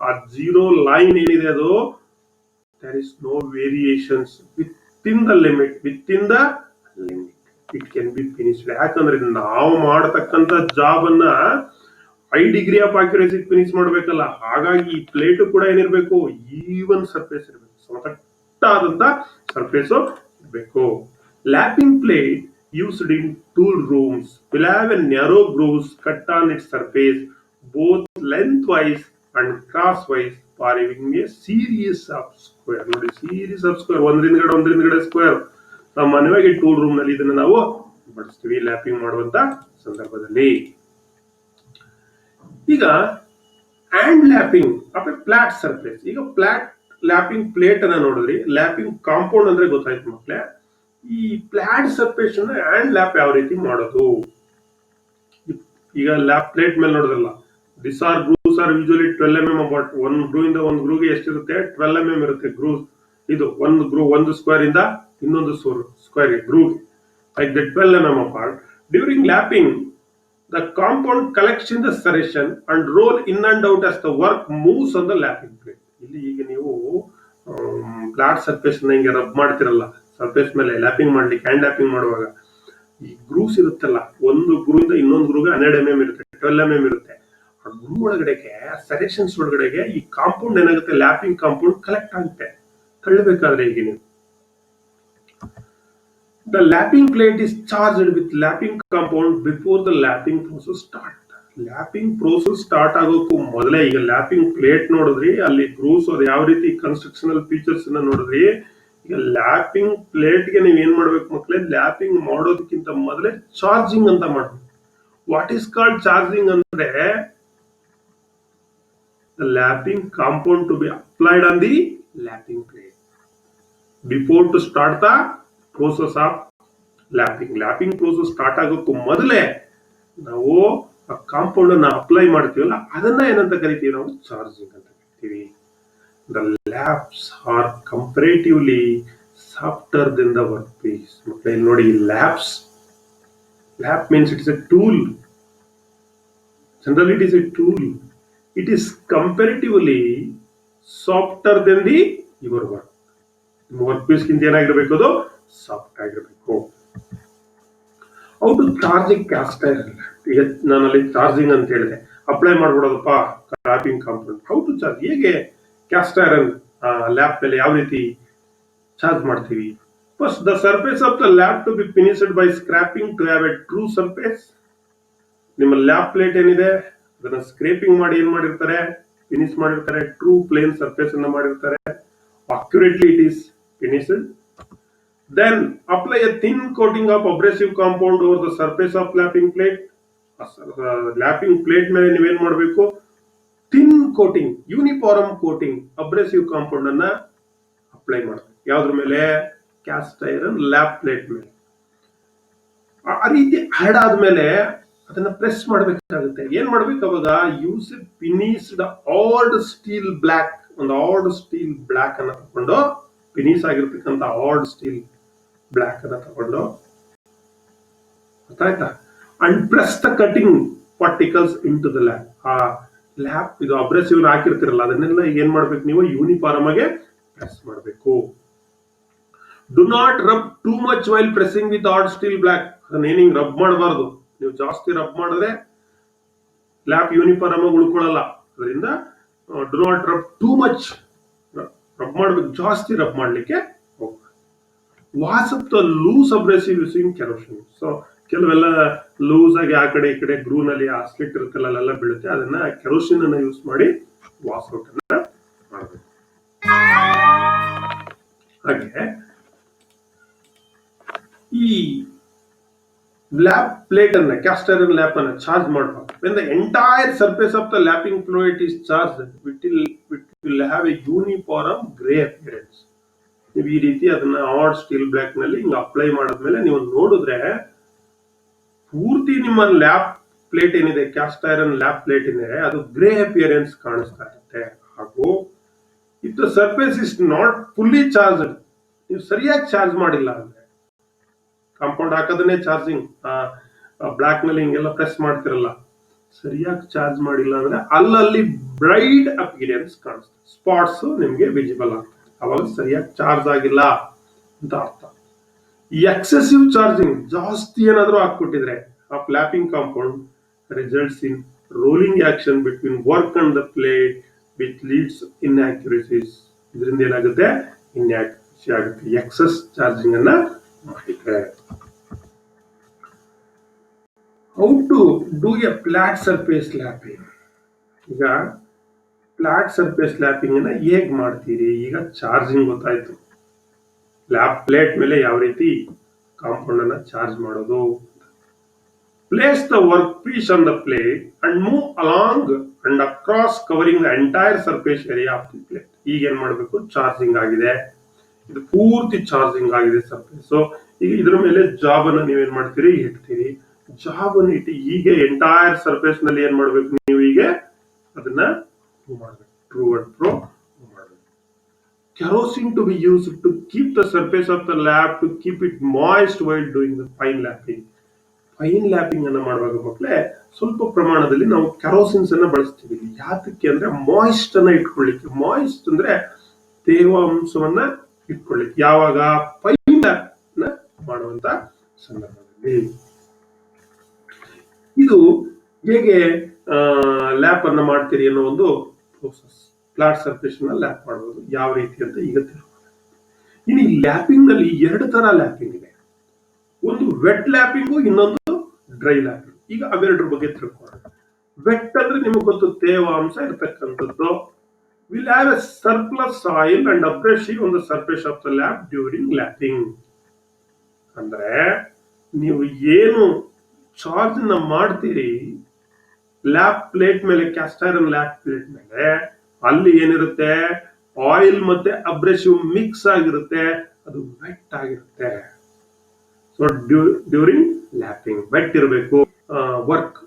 ಆ ಜೀರೋ ಲೈನ್ ಏನಿದೆ ಅದು, there is no variations within the limit, it can be finished. ಯಾಕಂದ್ರೆ ನಾವು ಮಾಡತಕ್ಕಂತ ಜಾಬ್ ಅನ್ನ 5 ಡಿಗ್ರಿ ಆಫ್ ಅಕ್ಯುರೇಸಿ ಫಿನಿಶ್ ಮಾಡಬೇಕಲ್ಲ, ಹಾಗಾಗಿ ಈ ಪ್ಲೇಟ್ ಕೂಡ ಏನಿರ್ಬೇಕು, ಈವನ್ ಸರ್ಫೇಸ್ ಇರಬೇಕು, ಸಮತಟ್ಟಾದಂತ ಸರ್ಫೇಸ್ ಇರಬೇಕು. Lapping plate used in tool rooms will have a narrow grooves cut on its surface both lengthwise and crosswise for having a series of square. ನೋಡಿ, series of square, ಒಂದ್ರಿಂದ square. ಸಾಮಾನ್ಯವಾಗಿ tool room ನಲ್ಲಿ ಇದನ್ನ ನಾವು ಬಳಸ್ತೀವಿ lapping ಮಾಡುವಂತ ಸಂದರ್ಭದಲ್ಲಿ. ಈಗ ಹ್ಯಾಂಡ್ ಲ್ಯಾಪಿಂಗ್ ಅಥವಾ ಫ್ಲಾಟ್ ಸರ್ಫೇಸ್. ಈಗ ಫ್ಲಾಟ್ ಲ್ಯಾಪಿಂಗ್ ಪ್ಲೇಟ್ ಅನ್ನ ನೋಡಿದ್ರಿ, ಲ್ಯಾಪಿಂಗ್ ಕಾಂಪೌಂಡ್ ಅಂದ್ರೆ ಗೊತ್ತಾಯ್ತು ಮಕ್ಕಳೇ. ಈ ಫ್ಲಾಟ್ ಸರ್ಫೇಸ್ ಅನ್ನ ಹ್ಯಾಂಡ್ ಲ್ಯಾಪ್ ಯಾವ ರೀತಿ ಮಾಡೋದು? ಈಗ ಲ್ಯಾಪ್ ಪ್ಲೇಟ್ ಮೇಲೆ ನೋಡಿದ್ರಲ್ಲ, this are grooves are usually 12 mm about. ಒಂದು ಗ್ರೂ ಇಂದ ಒಂದು ಗ್ರೂವ್ಗೆ ಎಷ್ಟಿರುತ್ತೆ, 12 mm ಇರುತ್ತೆ ಗ್ರೂವ್. ಇದು ಒಂದು ಗ್ರೂವ್, ಒಂದು ಸ್ಕ್ವೇರ್ ಇಂದ ಇನ್ನೊಂದು square groove, like the 12 mm apart. During lapping the compound collects in the serration and roll in and out as the work moves on the lapping plate. ಇಲ್ಲಿ ಈಗ ನೀವು flat surface ಹಿಂಗೆ rub ಮಾಡ್ತಿರಲ್ಲ, surface ಮೇಲೆ lapping ಮಾಡ್ಲಿಕ್ಕೆ, hand lapping ಮಾಡುವಾಗ ಈ grooves ಇರುತ್ತಲ್ಲ, ಒಂದು ಗ್ರೂ ಇಂದ ಇನ್ನೊಂದು ಗ್ರೂವ್ಗೆ 12 mm ಇರುತ್ತೆ, 12 mm ಇರುತ್ತೆ. ಆ ಗ್ರೂ ಒಳಗಡೆಗೆ, ಸೆರೆಕ್ಷನ್ಸ್ ಒಳಗಡೆಗೆ ಈ ಕಾಂಪೌಂಡ್ ಏನಾಗುತ್ತೆ, ಲ್ಯಾಪಿಂಗ್ ಕಾಂಪೌಂಡ್ ಕಲೆಕ್ಟ್ ಆಗುತ್ತೆ ತಳ್ಳಬೇಕಾದ್ರೆ. ಈಗ ನೀವು the lapping plate is charged with lapping compound before the lapping process start. Lapping process start ಆಗೋಕ್ಕೂ ಮೊದಲೇ ಈಗ ಲ್ಯಾಪಿಂಗ್ ಪ್ಲೇಟ್ ನೋಡಿದ್ರಿ, ಅಲ್ಲಿ ಗ್ರೂವ್ಸ್ ಅದು ಯಾವ ರೀತಿ ಕನ್ಸ್ಟ್ರಕ್ಷನಲ್ ಫೀಚರ್ಸ್ ಅನ್ನ ನೋಡಿದ್ರಿ. ಈಗ ಲ್ಯಾಪಿಂಗ್ ಪ್ಲೇಟ್ ಗೆ ನೀವು ಏನ್ ಮಾಡ್ಬೇಕು ಮಕ್ಕಳೇ, ಲ್ಯಾಪಿಂಗ್ ಮಾಡೋದಕ್ಕಿಂತ ಮೊದಲೇ ಚಾರ್ಜಿಂಗ್ ಅಂತ ಮಾಡ್ಬೇಕು. ವಾಟ್ ಈಸ್ ಕಾಲ್ಡ್ ಚಾರ್ಜಿಂಗ್ ಅಂದ್ರೆ, the lapping compound to be applied on the lapping plate before to start the process of lapping. Lapping process start ಆಗೋಕ್ಕೂ ಮೊದಲೇ ನಾವು ಆ ಕಾಂಪೌಂಡ್ ಅನ್ನ ಅಪ್ಲೈ ಮಾಡ್ತೀವಲ್ಲ, ಅದನ್ನ ಏನಂತ ಕರಿತೀವಿ ನಾವು, ಚಾರ್ಜಿಂಗ್ ಅಂತ ಕರಿತೀವಿ. The laps are comparatively softer than the work piece. ಮತ್ತೆ ಇಲ್ಲಿ ನೋಡಿ, laps, lap means it is a tool. Generally it is a tool. It is comparatively softer than the your work. ನಿಮ್ಮ ವರ್ಕ್ ಪೀಸ್ ಗಿಂತ ಏನಾಗಿರ್ಬೇಕು, ಅದು soft ಆಗಿರ್ಬೇಕು. Out charging cast iron. ಈಗ ನಾನಲ್ಲಿ ಚಾರ್ಜಿಂಗ್ ಅಂತ ಹೇಳಿದೆ, ಅಪ್ಲೈ ಮಾಡ್ಬಿಡೋದಪ್ಪ lapping compound. How to charge, ಹೇಗೆ ಕ್ಯಾಸ್ಟ್ ಐರನ್ ಲ್ಯಾಪ್ ಮೇಲೆ ಯಾವ ರೀತಿ ಚಾರ್ಜ್ ಮಾಡ್ತೀವಿ? First, the surface of the lap to be finished by scraping to have a true surface. ನಿಮ್ಮ ಲ್ಯಾಪ್ ಪ್ಲೇಟ್ ಏನಿದೆ ಅದನ್ನ ಸ್ಕ್ರೇಪಿಂಗ್ ಮಾಡಿ ಏನ್ ಮಾಡಿರ್ತಾರೆ, ಫಿನಿಶ್ ಮಾಡಿರ್ತಾರೆ, ಟ್ರೂ ಪ್ಲೇನ್ ಸರ್ಫೇಸ್ ಅನ್ನ ಮಾಡಿರ್ತಾರೆ. Accurately it is finished. Then apply a thin coating of abrasive compound over the surface of lapping plate. Lapping plate ಮೇಲೆ ನೀವೇನ್ ಮಾಡಬೇಕು, thin coating, uniform coating, abrasive compound ಅನ್ನ ಅಪ್ಲೈ ಮಾಡಬೇಕು. ಯಾವ್ದ್ರ ಮೇಲೆ, ಕ್ಯಾಸ್ಟ್ ಐರನ್ ಲ್ಯಾಪ್ ಪ್ಲೇಟ್ ಮೇಲೆ. ಆ ರೀತಿ ಹ್ಯಾಡ್ ಆದ್ಮೇಲೆ ಅದನ್ನ ಪ್ರೆಸ್ ಮಾಡಬೇಕಾಗುತ್ತೆ. ಏನ್ ಮಾಡ್ಬೇಕು ಅವಾಗ, use finished hard steel block. ಒಂದು ಆರ್ಡ್ ಸ್ಟೀಲ್ ಬ್ಲಾಕ್ ಅನ್ನ ತಗೊಂಡು, ಫಿನಿಶ್ ಆಗಿರ್ತಕ್ಕಂಥ ಆರ್ಡ್ ಸ್ಟೀಲ್ ಬ್ಲಾಕ್ ಅನ್ನ ತಗೊಂಡು, ಗೊತ್ತಾಯ್ತಾ, and press the cutting particles into the lap. ಆ ಲ್ಯಾಪ್ ಇದು ಅಬ್ರೆಸಿವ್ ಹಾಕಿರ್ತಿರಲ್ಲ, ಅದನ್ನೆಲ್ಲ ಏನ್ ಮಾಡ್ಬೇಕು ನೀವು, ಯೂನಿಫಾರ್ಮ್ ಆಗಿ ಪ್ರೆಸ್ ಮಾಡಬೇಕು. Do not rub too much while pressing with hard steel block. ಅದನ್ನ ಏನಿಂಗ್ ರಬ್ ಮಾಡಬಾರ್ದು. ನೀವು ಜಾಸ್ತಿ ರಬ್ ಮಾಡಿದ್ರೆ ಲ್ಯಾಪ್ ಯೂನಿಫಾರ್ಮ್ ಆಗಿ ಉಳ್ಕೊಳ್ಳಲ್ಲ. ಅದರಿಂದ do not rub too much. Rub ಮಾಡ್ಬೇಕು, ಜಾಸ್ತಿ ರಬ್ ಮಾಡ್ಲಿಕ್ಕೆ ಹೋಗ್ಬೇಕು. Wash up the loose abrasive using kerosene. So ಕೆಲವೆಲ್ಲ ಲೂಸ್ ಆಗಿ ಆ ಕಡೆ ಈ ಕಡೆ ಗ್ರೂ ನಲ್ಲಿ ಆ ಸ್ಲಿಟ್ ಇರುತ್ತಲ್ಲ ಅಲ್ಲೆಲ್ಲ ಬೀಳುತ್ತೆ. ಅದನ್ನ ಕೆರೋಸಿನ್ ಅನ್ನ ಯೂಸ್ ಮಾಡಿ ವಾಸ್ ಔಟ್ ಅನ್ನ ಮಾಡಬೇಕು. ಹಾಗೆ ಈ ಲ್ಯಾಪ್ ಪ್ಲೇಟ್ ಅನ್ನ, ಕ್ಯಾಸ್ಟ್ ಐರನ್ ಲ್ಯಾಪ್ ಅನ್ನ ಚಾರ್ಜ್ ಮಾಡಬೇಕು. when the entire surface of the lapping fluid is charged, it will have a uniform gray appearance. ನೀವು ಈ ರೀತಿ ಅದನ್ನ ಹಾರ್ಡ್ ಸ್ಟೀಲ್ ಬ್ಲಾಕ್ ನಲ್ಲಿ ಹಿಂಗ ಅಪ್ಲೈ ಮಾಡಿದ್ಮೇಲೆ ನೀವು ನೋಡಿದ್ರೆ ಪೂರ್ತಿ ನಿಮ್ಮ ಲ್ಯಾಪ್ ಪ್ಲೇಟ್ ಏನಿದೆ, ಕ್ಯಾಸ್ಟ್ ಐರನ್ ಲ್ಯಾಪ್ ಪ್ಲೇಟ್ ಇದೆ, ಅದು ಗ್ರೇ ಅಪಿಯರೆನ್ಸ್ ಕಾಣಿಸ್ತಾ ಇರುತ್ತೆ. ಹಾಗೂ if the surface is not fully charged, ನೀವು ಸರಿಯಾಗಿ ಚಾರ್ಜ್ ಮಾಡಿಲ್ಲ ಅಂದ್ರೆ, ಕಾಂಪೌಂಡ್ ಹಾಕೋದನ್ನೇ ಚಾರ್ಜಿಂಗ್, ಬ್ಲಾಕ್ ನಲ್ಲಿ ಹಿಂಗೆಲ್ಲ ಪ್ರೆಸ್ ಮಾಡ್ತಿರಲ್ಲ, ಸರಿಯಾಗಿ ಚಾರ್ಜ್ ಮಾಡಿಲ್ಲ ಅಂದ್ರೆ ಅಲ್ಲಲ್ಲಿ ಬ್ರೈಟ್ ಅಪಿಯರೆನ್ಸ್ ಕಾಣಿಸ್ತದೆ, ಸ್ಪಾಟ್ಸ್ ನಿಮ್ಗೆ ವಿಸಿಬಲ್ ಆಗ್ತದೆ. ಅವಾಗ ಸರಿಯಾಗಿ ಚಾರ್ಜ್ ಆಗಿಲ್ಲ ಅಂತ ಅರ್ಥ. ಈ ಎಕ್ಸೆಸಿವ್ ಚಾರ್ಜಿಂಗ್, ಜಾಸ್ತಿ ಏನಾದ್ರೂ ಹಾಕ್ಬಿಟ್ಟಿದ್ರೆ of lapping compound results in rolling action between work and the plate which leads inaccuracies. ಇದರಿಂದ ಏನಾಗುತ್ತೆ, ಇನ್ಆಕ್ಯುರಸಿ ಆಗುತ್ತೆ ಎಕ್ಸೆಸ್ ಚಾರ್ಜಿಂಗ್ ಅನ್ನ ಮಾಡಿದ್ರೆ. How to do a flat surface lapping. ಈಗ ಫ್ಲಾಟ್ ಸರ್ಫೇಸ್ ಲ್ಯಾಪಿಂಗ್ ಅನ್ನ ಹೇಗ್ ಮಾಡ್ತೀರಿ? ಈಗ ಚಾರ್ಜಿಂಗ್ ಗೊತ್ತಾಯ್ತು, ಲ್ಯಾಪ್ ಪ್ಲೇಟ್ ಮೇಲೆ ಯಾವ ರೀತಿ ಕಾಂಪೌಂಡ್ ಅನ್ನ ಚಾರ್ಜ್ ಮಾಡೋದು. Place the work piece on the plate and move along and across covering the entire surface area of the plate. ಈಗ ಏನ್ ಮಾಡಬೇಕು, ಚಾರ್ಜಿಂಗ್ ಆಗಿದೆ, ಇದು ಪೂರ್ತಿ ಚಾರ್ಜಿಂಗ್ ಆಗಿದೆ ಸರ್ಫೇಸ್. ಈಗ ಇದ್ರ ಮೇಲೆ ಜಾಬ್ ಅನ್ನ ನೀವೇನ್ ಮಾಡ್ತೀರಿ, ಇಡ್ತೀರಿ. ಜಾಬ್ ಅನ್ನು ಇಟ್ಟು ಹೀಗೆ ಎಂಟೈರ್ ಸರ್ಫೇಸ್ ನಲ್ಲಿ ಏನ್ ಮಾಡ್ಬೇಕು, ನೀವು ಹೀಗೆ ಅದನ್ನ ಮೂವ್ ಮಾಡ್ಬೇಕು, ಟ್ರೂ ಅಂಡ್ ಪ್ರೋ ಮೂವ್ ಮಾಡ್ಬೇಕು. Kerosene to be used to keep the surface of the lap to keep it moist while doing the fine lapping. Fine lapping ಅನ್ನ ಮಾಡುವಾಗ ಮಕ್ಕಳೇ ಸ್ವಲ್ಪ ಪ್ರಮಾಣದಲ್ಲಿ ನಾವು ಕೆರೋಸಿನ್ಸ್ ಅನ್ನ ಬಳಸ್ತೀವಿ. ಯಾತಕ್ಕೆ ಅಂದ್ರೆ ಮಾಯಿಸ್ಟ್ ಅನ್ನ ಇಟ್ಕೊಳ್ಳಿಕ್ಕೆ. ಮಾಯಿಸ್ಟ್ ಅಂದ್ರೆ ತೇವಾಂಶವನ್ನ ಇಟ್ಕೊಳ್ಳಿಕ್ಕೆ. ಯಾವಾಗ ಫೈನ್ ಲ್ಯಾಪ್ ಮಾಡುವಂತ ಸಂದರ್ಭದಲ್ಲಿ. ಇದು ಹೇಗೆ ಲ್ಯಾಪ್ ಅನ್ನ ಮಾಡ್ತೀರಿ ಅನ್ನೋ ಒಂದು ಪ್ರೋಸೆಸ್. ಫ್ಲಾಟ್ ಸರ್ಫೇಸ್ ನ ಲ್ಯಾಪ್ ಮಾಡಬಹುದು ಯಾವ ರೀತಿ ಅಂತ ಈಗ ತಿಳ್ಕೊಳ್ಳೋಣ. ಇನ್ನು ಈ ಲ್ಯಾಪಿಂಗ್ ನಲ್ಲಿ ಎರಡು ತರ ಲ್ಯಾಪಿಂಗ್ ಇದೆ. ಒಂದು ವೆಟ್ ಲ್ಯಾಪಿಂಗು, ಇನ್ನೊಂದು ಡ್ರೈ ಲ್ಯಾಪಿಂಗ್. ಈಗ ಅವೆರಡರ ಬಗ್ಗೆ ತಿಳ್ಕೊಳ್ಳೋಣ. ವೆಟ್ ಅಂದ್ರೆ ನಿಮಗೆ ಗೊತ್ತು, ತೇವಾಂಶ ಇರತಕ್ಕಂಥದ್ದು. Will have a surplus oil and abrasive on the surface of the lap during lapping. ಅಂದ್ರೆ ನೀವು ಏನು ಚಾರ್ಜ್ ನ ಮಾಡ್ತೀರಿ ಲ್ಯಾಪ್ ಪ್ಲೇಟ್ ಮೇಲೆ, ಕ್ಯಾಸ್ಟ್ ಐರನ್ ಲ್ಯಾಪ್ ಪ್ಲೇಟ್ ಮೇಲೆ, ಅಲ್ಲಿ ಏನಿರುತ್ತೆ, ಆಯಿಲ್ ಮತ್ತೆ ಅಬ್ರೆಸಿವ್ ಮಿಕ್ಸ್ ಆಗಿರುತ್ತೆ, ಅದು ವೆಟ್ ಆಗಿರುತ್ತೆ. ಸೊ ಡ್ಯೂರಿಂಗ್ ಲ್ಯಾಪಿಂಗ್ ವೆಟ್ ಇರಬೇಕು, ವರ್ಕ್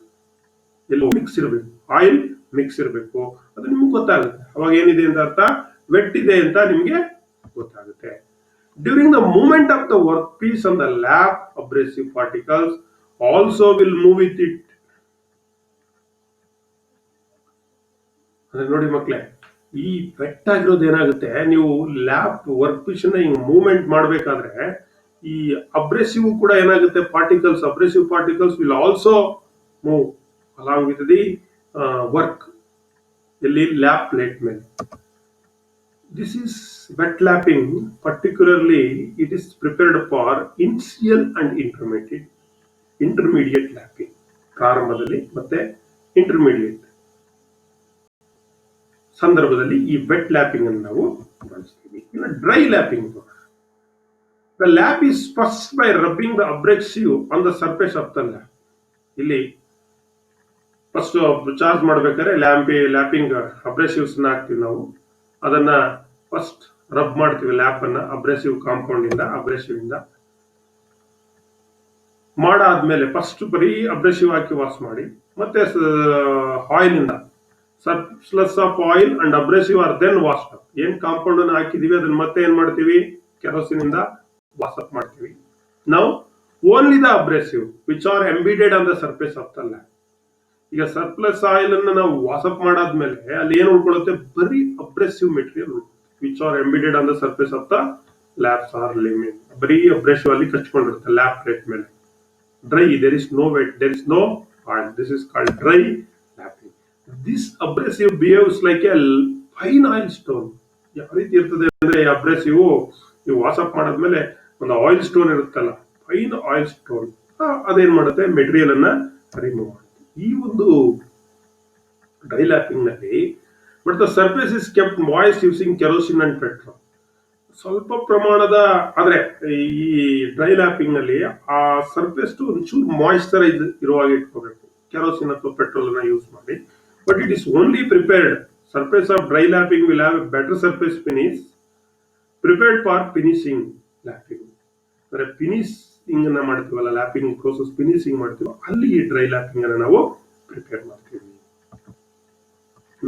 ಎಲ್ಲ ಮಿಕ್ಸ್ ಇರಬೇಕು, ಆಯಿಲ್ ಮಿಕ್ಸ್ ಇರಬೇಕು. ಅದು ನಿಮ್ಗೆ ಗೊತ್ತಾಗುತ್ತೆ. ಅವಾಗ ಏನಿದೆ ಅಂತ ಅರ್ಥ, ವೆಟ್ ಇದೆ ಅಂತ ನಿಮ್ಗೆ ಗೊತ್ತಾಗುತ್ತೆ. During the movement of the work piece on the lap, abrasive particles also will move with it. ಅಂದ್ರೆ ನೋಡಿ ಮಕ್ಕಳೇ, ಈ ವೆಟ್ ಆಗಿರೋದು ಏನಾಗುತ್ತೆ, ನೀವು ಲ್ಯಾಪ್ ವರ್ಕ್ ಪೀಸ್ ನ ಹಿಂಗ್ ಮೂವ್ಮೆಂಟ್ ಮಾಡ್ಬೇಕಾದ್ರೆ ಈ ಅಬ್ರೆಸಿವ್ ಕೂಡ ಏನಾಗುತ್ತೆ, particles, abrasive particles will also move along with the work. ಎಲ್ಲಿ, ಲ್ಯಾಪ್ ಪ್ಲೇಟ್ ಮೇಲೆ. This is wet lapping. Particularly it is prepared for initial and intermediate lapping. ಪ್ರಾರಂಭದಲ್ಲಿ ಮತ್ತೆ ಇಂಟರ್ಮೀಡಿಯೇಟ್ ಸಂದರ್ಭದಲ್ಲಿ ಈ ವೆಟ್ ಲ್ಯಾಪಿಂಗ್ ಅನ್ನು ನಾವು ಬಳಸ್ತೀವಿ. ಇನ್ನು dry lapping. The lap is first by rubbing the abrasive on the surface of the lap. ಇಲ್ಲಿ first charge ಮಾಡ್ಬೇಕಾದ್ರೆ ಲ್ಯಾಪಿಂಗ್ ಅಬ್ರೆಸಿವ್ಸ್ ಹಾಕ್ತಿವಿ ನಾವು. ಅದನ್ನ ಫಸ್ಟ್ ರಬ್ ಮಾಡ್ತೀವಿ ಲ್ಯಾಪ್ ಅನ್ನ ಅಬ್ರೆಸಿವ್ ಕಾಂಪೌಂಡ್ ಇಂದ, ಅಬ್ರೆಸಿವ್ ಇಂದ ಮಾಡಾದ್ಮೇಲೆ ಫಸ್ಟ್ ಬರೀ ಅಬ್ರೆಸಿವ್ ಹಾಕಿ ವಾಶ್ ಮಾಡಿ, ಮತ್ತೆ ಆಯಿಲ್ ಇಂದ surplus of oil and abrasive are then wash up. ಏನ್ ಕಾಂಪೌಂಡ್ ಅನ್ನು ಹಾಕಿದೀವಿ ಅದನ್ನ ಮತ್ತೆ ಏನ್ ಮಾಡ್ತೀವಿ, ಕೆರೋಸಿನ್ ಇಂದ ವಾಶ್ ಅಪ್ ಮಾಡ್ತೀವಿ. ನಾವು only the abrasive which are embedded on the surface of the lap. ಈಗ ಸರ್ಪ್ಲಸ್ ಆಯಿಲ್ ಅನ್ನು ನಾವು ವಾಶ್ ಅಪ್ ಮಾಡಾದ್ಮೇಲೆ ಅಲ್ಲಿ ಏನು ಉಳ್ಕೊಳ್ಳುತ್ತೆ, ಬರೀ abrasive material which are embedded on the surface of the laps are limit. ಬರೀ ಅಬ್ರೆಸಿವ್ ಅಲ್ಲಿ ಕಚ್ಕೊಂಡಿರುತ್ತೆ ಲ್ಯಾಪ್ ಪ್ಲೇಟ್ ಮೇಲೆ. Dry, there is no wet, there is no oil. This is called dry lapping. This abrasive behaves like a fine oil stone. ಯಾವ ರೀತಿ ಇರ್ತದೆ ಅಂದ್ರೆ abrasive ನೀವು ವಾಟ್ಸ್ಆಪ್ ಮಾಡಾದ್ಮೇಲೆ ಒಂದು ಆಯಿಲ್ ಸ್ಟೋನ್ ಇರುತ್ತಲ್ಲ, ಫೈನ್ ಆಯಿಲ್ ಸ್ಟೋನ್, ಅದೇನ್ ಮಾಡುತ್ತೆ, ಮೆಟೀರಿಯಲ್ ಅನ್ನ ರಿಮೂವ್ ಮಾಡುತ್ತೆ. ಈ ಒಂದು ಡ್ರೈ ಲ್ಯಾಪಿಂಗ್ ನಲ್ಲಿ but the surface is kept moist using kerosene and petrol. ಸ್ವಲ್ಪ ಪ್ರಮಾಣದ ಆದ್ರೆ ಈ ಡ್ರೈ ಲ್ಯಾಪಿಂಗ್ ನಲ್ಲಿ ಆ ಸರ್ಫೇಸ್ ಒಂಚೂರು ಮಾಯಿಶ್ಚರೈಸ್ ಇರುವಾಗ ಇಟ್ಕೋಬೇಕು, ಕೆರೋಸಿನ್ ಅಥವಾ ಪೆಟ್ರೋಲ್ ಅನ್ನ ಯೂಸ್ ಮಾಡಿ. But it is only prepared surface of dry lapping will have A better surface finish prepared for finishing lapping. ಅಂದ್ರೆ ಫಿನಿಶಿಂಗ್ ಅನ್ನ ಮಾಡ್ತೀವಲ್ಲ, ಲ್ಯಾಪಿಂಗ್ ಪ್ರೋಸೆಸ್ ಫಿನಿಶಿಂಗ್ ಮಾಡ್ತೀವೋ ಅಲ್ಲಿ ಈ ಡ್ರೈ ಲ್ಯಾಪಿಂಗ್ ಅನ್ನ ನಾವು ಪ್ರಿಪೇರ್ ಮಾಡ್ತೀವಿ.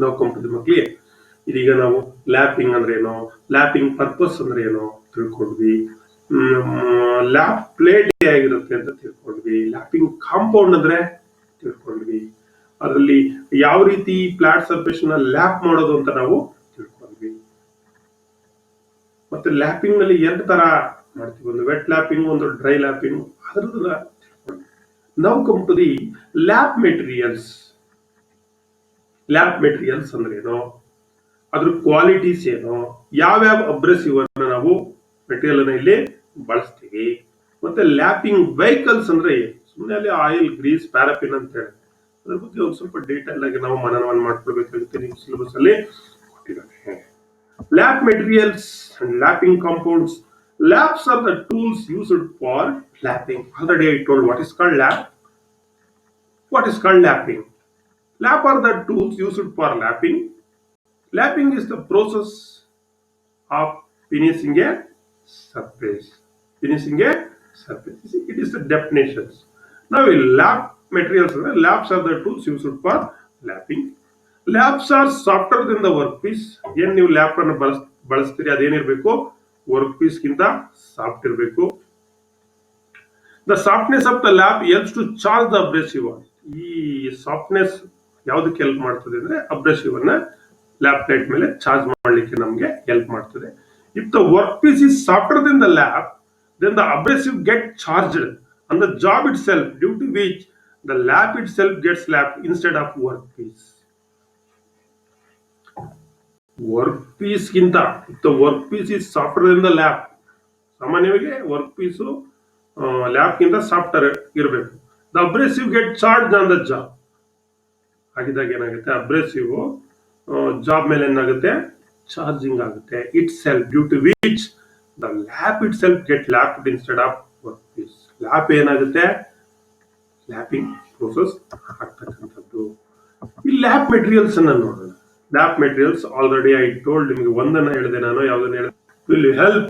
ನಾವು ಕಂಪ್ಲೀಟ್ ಮಕ್ಕಳಿಗೆ ಇದೀಗ ನಾವು ಲ್ಯಾಪಿಂಗ್ ಅಂದ್ರೆ ಏನೋ, ಲ್ಯಾಪಿಂಗ್ ಪರ್ಪಸ್ ಅಂದ್ರೆ ಏನೋ ತಿಳ್ಕೊಂಡ್ವಿ. ಲ್ಯಾಪ್ ಪ್ಲೇಟ್ ಹೇಗಿರುತ್ತೆ ಅಂತ ತಿಳ್ಕೊಂಡ್ವಿ. ಲ್ಯಾಪಿಂಗ್ ಕಾಂಪೌಂಡ್ ಅಂದ್ರೆ ತಿಳ್ಕೊಂಡ್ವಿ. ಅದರಲ್ಲಿ ಯಾವ ರೀತಿ ಫ್ಲಾಟ್ ಸರ್ಫೇಸ್ ನ ಲ್ಯಾಪ್ ಮಾಡೋದು ಅಂತ ನಾವು ತಿಳ್ಕೊಂಡ್ವಿ. ಮತ್ತೆ ಲ್ಯಾಪಿಂಗ್ ನಲ್ಲಿ ಎರಡು ತರ ಮಾಡ್ತೀವಿ, ಒಂದು ವೆಟ್ ಲ್ಯಾಪಿಂಗ್, ಒಂದು ಡ್ರೈ ಲ್ಯಾಪಿಂಗ್. ಅದನ್ನ ನಾವು come to the lap materials. Lap materials ಅಂದ್ರೆ ಏನೋ, ಅದ್ರ ಕ್ವಾಲಿಟೀಸ್ ಏನೋ, ಯಾವ್ಯಾವ ಅಬ್ರೆಸಿವ್ ಅನ್ನ ನಾವು ಮೆಟೀರಿಯಲ್ ಅನ್ನ ಇಲ್ಲಿ ಬಳಸ್ತೀವಿ, ಮತ್ತೆ ಲ್ಯಾಪಿಂಗ್ ವೆಹಿಕಲ್ಸ್ ಅಂದ್ರೆ ಸುಮ್ಮನೆ ಅಲ್ಲಿ ಆಯಿಲ್, ಗ್ರೀಸ್, ಪ್ಯಾರಾಫಿನ್ ಅಂತ ಹೇಳಿ ಅದ್ರ ಬಗ್ಗೆ ಒಂದು ಸ್ವಲ್ಪ ಡೀಟೇಲ್ ಆಗಿ ನಾವು ಮನನವನ್ನು ಮಾಡ್ಕೊಳ್ಬೇಕಾಗುತ್ತೆ. ನೀವು ಸಿಲೆಬಸ್ ಅಲ್ಲಿ ಕೊಟ್ಟಿದ್ದಾರೆ. Lap materials and lapping compounds. Laps are the tools used for lapping. Already I told what is called lap, what is called lapping. Lap are the tools used for lapping. Lapping is the process of finishing a surface. Finishing a surface. It is the definitions. Now, lap materials, laps are the tools used for lapping. Laps are softer than the workpiece. ಏನು ನೀವು lap ಅನ್ನು ಬಳಸ್ತೀರಿ ಅದೇನಿರಬೇಕು, work piece ಗಿಂತ soft ಇರಬೇಕು. The softness of the lap helps to charge the abrasive. ಈ softness ಯಾವುದಕ್ಕೆ help ಮಾಡ್ತದೆ ಅಂದ್ರೆ ಅಬ್ರೆಸಿವ್ ಅನ್ನ ಲ್ಯಾಪ್ ಪ್ಲೇಟ್ ಮೇಲೆ ಚಾರ್ಜ್ ಮಾಡಲಿಕ್ಕೆ ನಮಗೆ ಹೆಲ್ಪ್ ಮಾಡ್ತದೆ. If the work piece is softer than the lap, then the abrasive get charged on the job itself, due to which the lap itself gets lap instead of work piece. Work piece ಗಿಂತ if the work piece is softer than the lap, ಸಾಮಾನ್ಯವಾಗಿ work piece lap ಗಿಂತ softer ಇರಬೇಕು. The abrasive get charge on the job. ಹಾಗಿದ್ದಾಗ ಏನಾಗುತ್ತೆ, abrasive job ಮೇಲೆ ಏನಾಗುತ್ತೆ, charging ಆಗುತ್ತೆ. It self, due to which the lap itself get lapped instead of work piece. Lap ಏನಾಗುತ್ತೆ, lapping process ಆಗ್ತಕ್ಕಂಥದ್ದು. ಈ ಲ್ಯಾಪ್ ಮೆಟೀರಿಯಲ್ಸ್ ಅನ್ನ ನೋಡೋಣ. Lap materials already I told, ನಿಮಗೆ ಒಂದನ್ನ ಹೇಳಿದೆ ನಾನು, ಯಾವ್ದನ್ನ ಹೇಳಿದೆ, ವಿಲ್ ಹೆಲ್ಪ್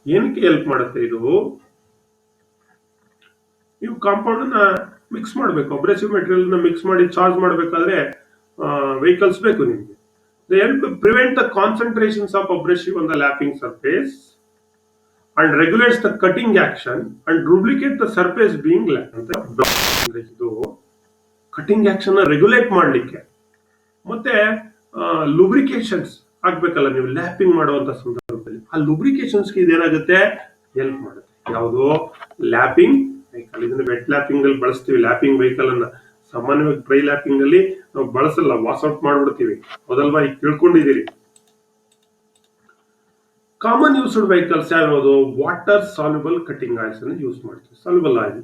ಏನಕ್ಕೆ ಹೆಲ್ಪ್ ಮಾಡುತ್ತೆ ಇದು? ನೀವು ಕಾಂಪೌಂಡ್ ನ ಮಿಕ್ಸ್ ಮಾಡಬೇಕು, ಅಬ್ರೆಸಿವ್ ಮೆಟೀರಿಯಲ್ ನ ಮಿಕ್ಸ್ ಮಾಡಿ ಚಾರ್ಜ್ ಮಾಡಬೇಕಾದ್ರೆ ವೆಹಿಕಲ್ಸ್ ಬೇಕು ನಿಮಗೆ. They help to prevent the concentrations of abrasive on the lapping surface and regulates the cutting action and lubricate the surface being lap ಅಂತ. ಅಂದ್ರೆ ಇದು ಕಟಿಂಗ್ ಆಕ್ಷನ್ ರೆಗ್ಯುಲೇಟ್ ಮಾಡಲಿಕ್ಕೆ ಮತ್ತೆ ಲುಬ್ರಿಕೇಶನ್ಸ್ ಆಗ್ಬೇಕಲ್ಲ ನೀವು ಲ್ಯಾಪಿಂಗ್ ಮಾಡುವಂತ ಸಂದರ್ಭದಲ್ಲಿ, ಆ ಲುಬ್ರಿಕೇಶನ್ಸ್ಗೆ ಇದೇನಾಗುತ್ತೆ, ಹೆಲ್ಪ್ ಮಾಡುತ್ತೆ. ಯಾವುದು? Lapping vehicle. ಇದನ್ನ ವೆಟ್ ಲ್ಯಾಪಿಂಗ್ ಅಲ್ಲಿ ಬಳಸ್ತೀವಿ. ಲ್ಯಾಪಿಂಗ್ ವೆಹಿಕಲ್ ಅನ್ನ ಸಾಮಾನ್ಯವಾಗಿ ಡ್ರೈ ಲ್ಯಾಪಿಂಗ್ ಅಲ್ಲಿ ನಾವು ಬಳಸಲ್ಲ, ವಾಸ್ ಔಟ್ ಮಾಡ್ಬಿಡ್ತೀವಿ. ಹೌದಲ್ವಾ? ಈಗ ತಿಳ್ಕೊಂಡಿದ್ದೀರಿ. ಕಾಮನ್ ಯೂಸ್ಡ್ ವೆಹಿಕಲ್ಸ್ ಯಾವ್ಯಾವುದು? ವಾಟರ್ ಸಾಲ್ಯುಬಲ್ ಕಟಿಂಗ್ ಆಯಿಲ್ಸ್ ಅನ್ನು ಯೂಸ್ ಮಾಡ್ತೀವಿ. ಸಾಲ್ಯುಬಲ್ ಆಯಿಲ್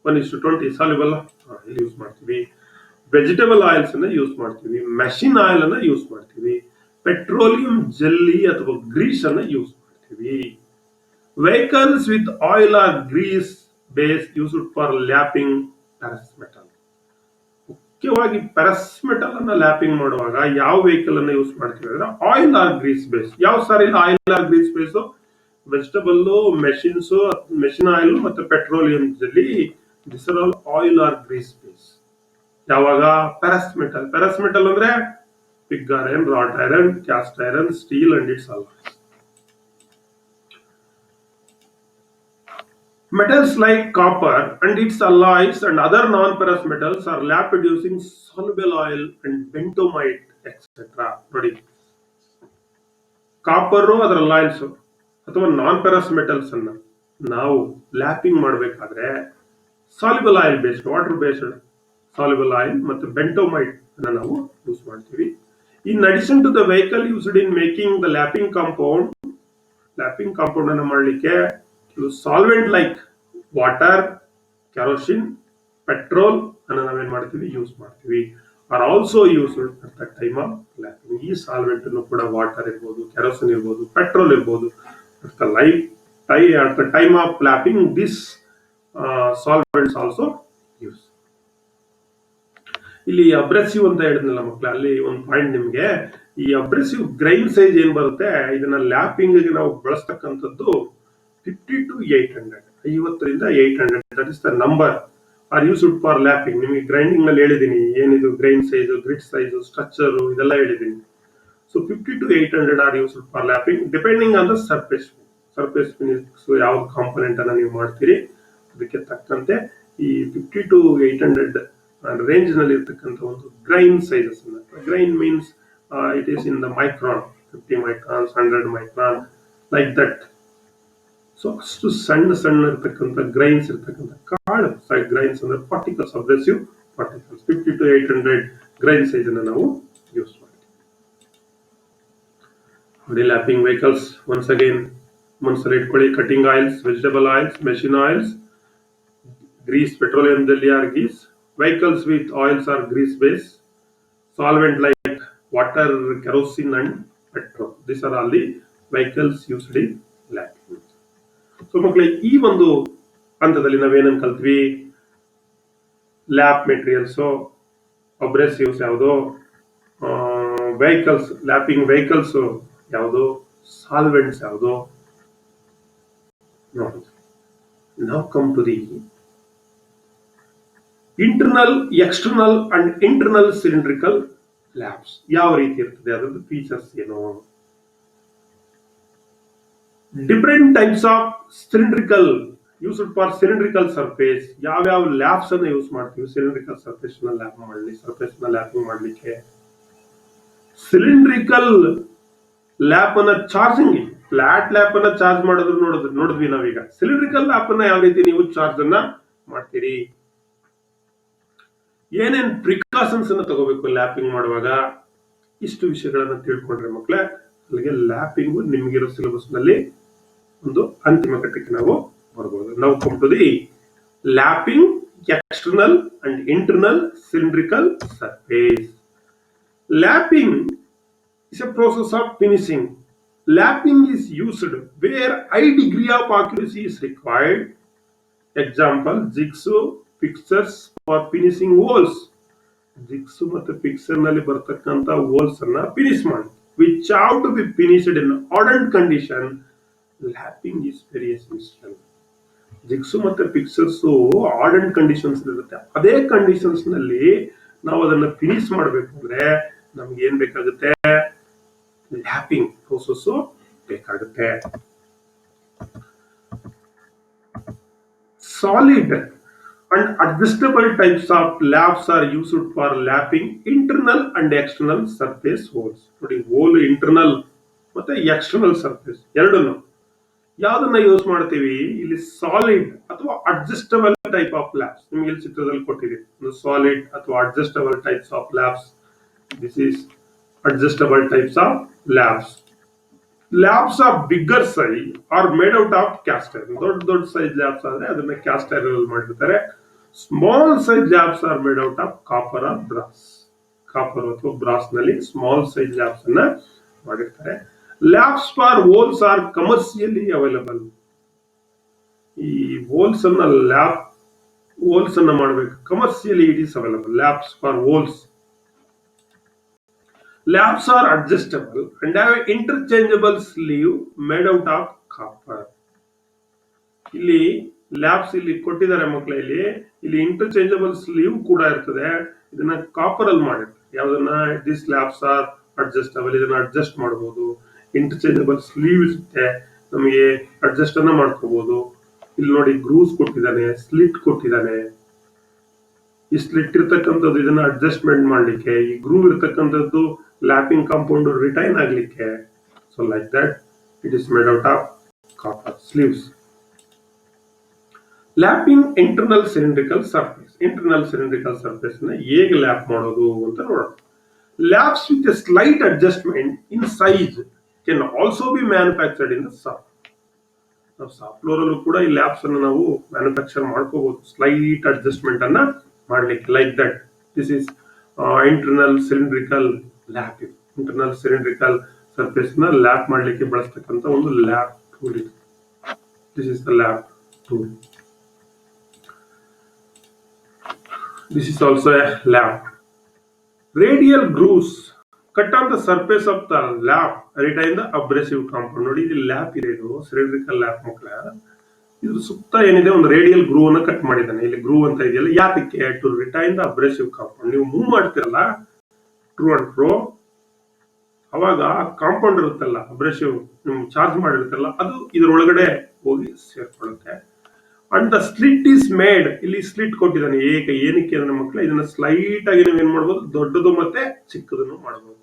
1:20 ಸಾಲ್ಯುಬಲ್ ಇಲ್ಲಿ ಯೂಸ್ ಮಾಡ್ತೀವಿ. ವೆಜಿಟೇಬಲ್ ಆಯಿಲ್ಸ್ ಅನ್ನ ಯೂಸ್ ಮಾಡ್ತೀವಿ. ಮೆಷಿನ್ ಆಯಿಲ್ ಅನ್ನ ಯೂಸ್ ಮಾಡ್ತೀವಿ. ಪೆಟ್ರೋಲಿಯಂ ಜೆಲ್ಲಿ ಅಥವಾ ಗ್ರೀಸ್ ಅನ್ನ ಯೂಸ್ ಮಾಡ್ತೀವಿ. Vehicles with oil or grease base used for lapping ferrous metal. ಮುಖ್ಯವಾಗಿ ಪ್ಯಾರಸ್ ಮೆಟಲ್ ಅನ್ನ ಲ್ಯಾಪಿಂಗ್ ಮಾಡುವಾಗ ಯಾವ ವೆಹಿಕಲ್ ಅನ್ನ ಯೂಸ್ ಮಾಡ್ತೀವಿ ಅಂದ್ರೆ ಆಯಿಲ್ ಆರ್ ಗ್ರೀಸ್ ಬೇಸ್. ಯಾವ ಸಾರಿ oil or grease base? Vegetable, machines, machine oil ಮತ್ತೆ petroleum jelly, this are all oil or grease base. ಯಾವಾಗ? Ferrous metal. ಪ್ಯಾರಸ್ ಮೆಟಲ್ ಅಂದ್ರೆ pig iron, wrought iron, cast iron, steel and its alloys. Metals like copper and its alloys and other non-ferrous metals are lapped using soluble oil and bentonite etc. ನೋಡಿ, copper ಅದರ alloys ಅಥವಾ non ferrous metals ಅನ್ನ ನಾವು lapping ಮಾಡಬೇಕಾದ್ರೆ soluble oil based, water based soluble oil ಮತ್ತು bentonite ಅನ್ನ ನಾವು use ಮಾಡ್ತೀವಿ. In addition to the vehicle used in making the lapping compound ಅನ್ನು ಮಾಡಲಿಕ್ಕೆ solvent like water, kerosene, petrol ಅನ್ನು ನಾವೇನ್ ಮಾಡ್ತೀವಿ, ಯೂಸ್ ಮಾಡ್ತೀವಿ. Are also used at the time of lapping. ಈ ಸಾಲ್ವೆಂಟ್ ಅನ್ನು ಕೂಡ ವಾಟರ್ ಇರ್ಬೋದು, ಕೆರೋಸಿನ್ ಇರ್ಬೋದು, ಪೆಟ್ರೋಲ್ ಇರ್ಬೋದು. At the time of lapping this solvents also use. ಇಲ್ಲಿ ಅಬ್ರೆಸಿವ್ ಅಂತ ಹೇಳಿದ್ನಲ್ಲ ಮಕ್ಕಳ, ಅಲ್ಲಿ ಒಂದು ಪಾಯಿಂಟ್ ನಿಮ್ಗೆ. ಈ ಅಬ್ರೆಸಿವ್ ಗ್ರೈನ್ ಸೈಜ್ ಏನ್ ಬರುತ್ತೆ, ಇದನ್ನ ಲ್ಯಾಪಿಂಗ್ ಗೆ ನಾವು ಬಳಸ್ತಕ್ಕಂಥದ್ದು 50 to 800, 50ರಿಂದ 800. That is the number are used for lapping. ನಿಮಗೆ ಗ್ರೈಂಡಿಂಗ್ ನಲ್ಲಿ ಹೇಳಿದೀನಿ ಏನಿದು grain size, grid size, structure ಇದೆಲ್ಲ ಹೇಳಿದೀನಿ. So 50 to 800 are used for lapping depending on the surface finish. ಯಾವ ಕಾಂಪೋನೆಂಟ್ ಅನ್ನ ನೀವು ಮಾಡ್ತೀರಿ ಅದಕ್ಕೆ ತಕ್ಕಂತೆ ಈ 50 to 800 ರೇಂಜ್ ನಲ್ಲಿ ಇರ್ತಕ್ಕಂಥ ಒಂದು ಗ್ರೈನ್ ಸೈಜಸ್ ಅನ್ನ. Grain means it is in the micron, 50 microns, 100 micron, like that. So ಅಷ್ಟು ಸಣ್ಣ ಇರ್ತಕ್ಕಂಥ ಗ್ರೈನ್ಸ್ ಇರ್ತಕ್ಕಂಥ ಕಾಳು ಗ್ರೈನ್ಸ್ ಅಂದ್ರೆ particles, abrasive particles. 50 to 800 grain size ಅನ್ನ ನಾವು ಯೂಸ್ ಮಾಡ್ತೀವಿ. ನೋಡಿ, ಲ್ಯಾಪಿಂಗ್ ವೆಹಿಕಲ್ಸ್ ಒನ್ಸ್ ಅಗೈನ್ ಮನಸ್ಸಲ್ಲಿ ಇಟ್ಕೊಳ್ಳಿ. Cutting oils, vegetable oils, machine oils, grease, petroleum jelly or grease. Vehicles with oils or grease base. Solvent like water, kerosene and petrol. These are all the vehicles used in lapping. So ಮಕ್ಕಳೇ, ಈ ಒಂದು ಹಂತದಲ್ಲಿ ನಾವೇನನ್ನು ಕಲ್ತ್ವಿ? ಲ್ಯಾಪ್ materials, ಅಬ್ರೆಸಿವ್ಸ್ ಯಾವುದು, vehicles, lapping vehicles ಯಾವುದು, solvents ಯಾವುದು. Now come to the internal, external and internal cylindrical lapse. ಯಾವ ರೀತಿ ಇರ್ತದೆ, ಅದರದ್ದು ಫೀಚರ್ಸ್ ಏನು? Different types of cylindrical used for cylindrical surface. ಯಾವ್ಯಾವ ಲ್ಯಾಪ್ಸ್ ಅನ್ನ ಯೂಸ್ ಮಾಡ್ತೀವಿ ಸಿಲಿಂಡ್ರಿಕಲ್ ಸರ್ಫೇಸ್ ನ ಲ್ಯಾಪಿಂಗ್ ಮಾಡಲಿಕ್ಕೆ? ಸಿಲಿಂಡ್ರಿಕಲ್ ಲ್ಯಾಪ್ ಅನ್ನ ಚಾರ್ಜಿಂಗ್, ಫ್ಲಾಟ್ ಲ್ಯಾಪ್ ಅನ್ನ ಚಾರ್ಜ್ ಮಾಡೋದು ನೋಡಿದ್ವಿ ನಾವೀಗ. ಸಿಲಿಂಡ್ರಿಕಲ್ ಲ್ಯಾಪ್ ಅನ್ನ ಯಾವ ರೀತಿ ನೀವು ಚಾರ್ಜ್ ಅನ್ನ ಮಾಡ್ತೀರಿ? ಏನೇನ್ ಪ್ರಿಕಾಷನ್ಸ್ ಅನ್ನ ತಗೋಬೇಕು ಲ್ಯಾಪಿಂಗ್ ಮಾಡುವಾಗ? ಇಷ್ಟು ವಿಷಯಗಳನ್ನ ತಿಳ್ಕೊಂಡ್ರೆ ಮಕ್ಕಳೇ, ಅಲ್ಲಿಗೆ ಲ್ಯಾಪಿಂಗ್ ನಿಮ್ಗಿರೋ ಸಿಲೆಬಸ್ ನಲ್ಲಿ ಒಂದು ಅಂತಿಮ ಘಟ್ಟಕ್ಕೆ ನಾವು ಬರ್ಬೋದು. ನಾವು come to the lapping external and internal cylindrical surface. Lapping is a process of finishing. Lapping is used where high degree of accuracy is required. Example, jigsaw fixtures for finishing holes. Jigsaw ಮತ್ತು fixer ನಲ್ಲಿ ಬರ್ತಕ್ಕಂಥ holes ಅನ್ನ finish ಮಾಡಿ, which have to be finished in ardent condition lapping is very essential. Jigs ಮತ್ತೆ ಪಿಕ್ಸಲ್ಸ್ add and conditions ಇರುತ್ತೆ. ಅದೇ conditions ನಲ್ಲಿ ನಾವು ಅದನ್ನ ಫಿನಿಶ್ ಮಾಡಬೇಕು ಅಂದ್ರೆ ನಮ್ಗೆ ಏನ್ ಬೇಕಾಗುತ್ತೆ? ಲ್ಯಾಪಿಂಗ್ ಪ್ರೋಸೆಸ್ ಬೇಕಾಗುತ್ತೆ. Solid and adjustable types of labs are used for lapping internal and external surface holes. ನೋಡಿ, ಹೋಲ್ ಇಂಟರ್ನಲ್ ಮತ್ತೆ ಎಕ್ಸ್ಟರ್ನಲ್ ಸರ್ಫೇಸ್ ಎರಡನ್ನು ಯಾವ್ದನ್ನ ಯೂಸ್ ಮಾಡ್ತೀವಿ? ಇಲ್ಲಿ ಸಾಲಿಡ್ ಅಥವಾ ಅಡ್ಜಸ್ಟಬಲ್ ಟೈಪ್ ಆಫ್ ಲ್ಯಾಬ್ಸ್ ನಿಮ್ಗೆ ಇಲ್ಲಿ ಚಿತ್ರದಲ್ಲಿ ಕೊಟ್ಟಿದೆ. ಸಾಲಿಡ್ ಅಥವಾ adjustable types of labs. This is adjustable types of labs. Labs of bigger size are made out of cast iron. ದೊಡ್ಡ ಸೈಜ್ ಲ್ಯಾಬ್ಸ್ ಆದ್ರೆ ಅದನ್ನ ಕ್ಯಾಸ್ಟ್ ಐರನ್ ಮಾಡಿರ್ತಾರೆ. Small size labs are made out of copper or brass. Copper ಅಥವಾ brass ನಲ್ಲಿ small size labs ಅನ್ನ ಮಾಡಿರ್ತಾರೆ. Labs for holes are commercially available. ಈ holes ಅನ್ನ ಮಾಡಬೇಕು, commercially it is available. Labs for holes. Labs are adjustable and have interchangeable sleeve made out of copper. ಇಲ್ಲಿ labs ಇಲ್ಲಿ ಕೊಟ್ಟಿದ್ದಾರೆ ಮಕ್ಕಳ. ಇಲ್ಲಿ ಇಂಟರ್ಚೇಂಜಬಲ್ ಸ್ಲೀವ್ ಕೂಡ ಇರ್ತದೆ. ಇದನ್ನ ಕಾಪರ್ ಅಲ್ಲಿ ಮಾಡಿರ್ತಾರೆ. ಯಾವ್ದನ್ನ? This labs are adjustable. ಇದನ್ನ ಅಡ್ಜಸ್ಟ್ ಮಾಡಬಹುದು. ಇಂಟರ್ಚೇಂಜಬಲ್ ಸ್ಲೀವ್ ಇರುತ್ತೆ, ನಮಗೆ ಅಡ್ಜಸ್ಟ್ ಅನ್ನ ಮಾಡ್ಕೋಬಹುದು. ಇಲ್ಲಿ ನೋಡಿ, ಗ್ರೂವ್ಸ್ ಕೊಟ್ಟಿದ್ದಾನೆ, ಸ್ಲಿಟ್ ಕೊಟ್ಟಿದ್ದಾನೆ. ಈ ಸ್ಲಿಟ್ ಇರ್ತಕ್ಕಂಥದ್ದು ಇದನ್ನ ಅಡ್ಜಸ್ಟ್ಮೆಂಟ್ ಮಾಡ್ಲಿಕ್ಕೆ, ಈ ಗ್ರೂವ್ ಇರ್ತಕ್ಕಂಥದ್ದು ಲ್ಯಾಪಿಂಗ್ ಕಾಂಪೌಂಡ್ ರಿಟೈನ್ ಆಗ್ಲಿಕ್ಕೆ. So like that it is made out of copper sleeves. Lapping internal cylindrical surface. Internal cylindrical surface ನ ಹೇಗೆ ಲ್ಯಾಪ್ ಮಾಡೋದು ಅಂತ ನೋಡೋಣ. Labs with a slight adjustment in size can also be manufactured in the soft. ನಾವು soft floor ಅಲ್ಲೂ ಕೂಡ ಈ labs ಅನ್ನು ನಾವು ಮ್ಯಾನುಫ್ಯಾಕ್ಚರ್ ಮಾಡ್ಕೋಬಹುದು, ಸ್ಲೈಟ್ ಅಡ್ಜಸ್ಟ್ಮೆಂಟ್ ಅನ್ನ ಮಾಡ್ಲಿಕ್ಕೆ. Like that this is internal cylindrical lapping. Internal cylindrical surface ನ ಲ್ಯಾಪ್ ಮಾಡ್ಲಿಕ್ಕೆ ಬಳಸ್ತಕ್ಕಂಥ ಒಂದು ಲ್ಯಾಪ್ ಟೂಲ್ ಇದೆ. This is the lap tool. This is also a lap. Radial grooves cut on the surface of the lap retain the abrasive compound. ನೋಡಿ, ಇಲ್ಲಿ ಲ್ಯಾಪ್ ಇದೆ, ಇದು cylindrical ಲ್ಯಾಪ್ ಮಕ್ಕಳ. ಇದ್ರ ಸುತ್ತ ಏನಿದೆ, ಒಂದು ರೇಡಿಯಲ್ ಗ್ರೂವ್ ಅನ್ನ ಕಟ್ ಮಾಡಿದ್ದಾನೆ. ಇಲ್ಲಿ ಗ್ರೂವ್ ಅಂತ ಇದೆಯಲ್ಲ, ಯಾತಕ್ಕೆ? To retain the abrasive compound. ನೀವು ಮೂವ್ ಮಾಡ್ತಿರಲ್ಲ ಟ್ರೂ ಅಂಡ್ ಫ್ರೋ, ಅವಾಗ ಕಾಂಪೌಂಡ್ ಇರುತ್ತಲ್ಲ, ಅಬ್ರೆಸಿವ್ ನೀವು ಚಾರ್ಜ್ ಮಾಡಿರುತ್ತಲ್ಲ, ಅದು ಇದರೊಳಗಡೆ ಹೋಗಿ ಸೇರ್ಕೊಳ್ಳುತ್ತೆ. And the slit is made. ಇಲ್ಲಿ ಸ್ಲಿಟ್ ಕೊಟ್ಟಿದ್ದಾನೆ. ಏನಕ್ಕೆ ಅಂದ್ರೆ ಮಕ್ಕಳ, ಇದನ್ನ ಸ್ಲೈಟ್ ಆಗಿ ನೀವು ಏನ್ ಮಾಡ್ಬೋದು? ದೊಡ್ಡದು ಮತ್ತೆ ಚಿಕ್ಕದನ್ನು ಮಾಡಬಹುದು.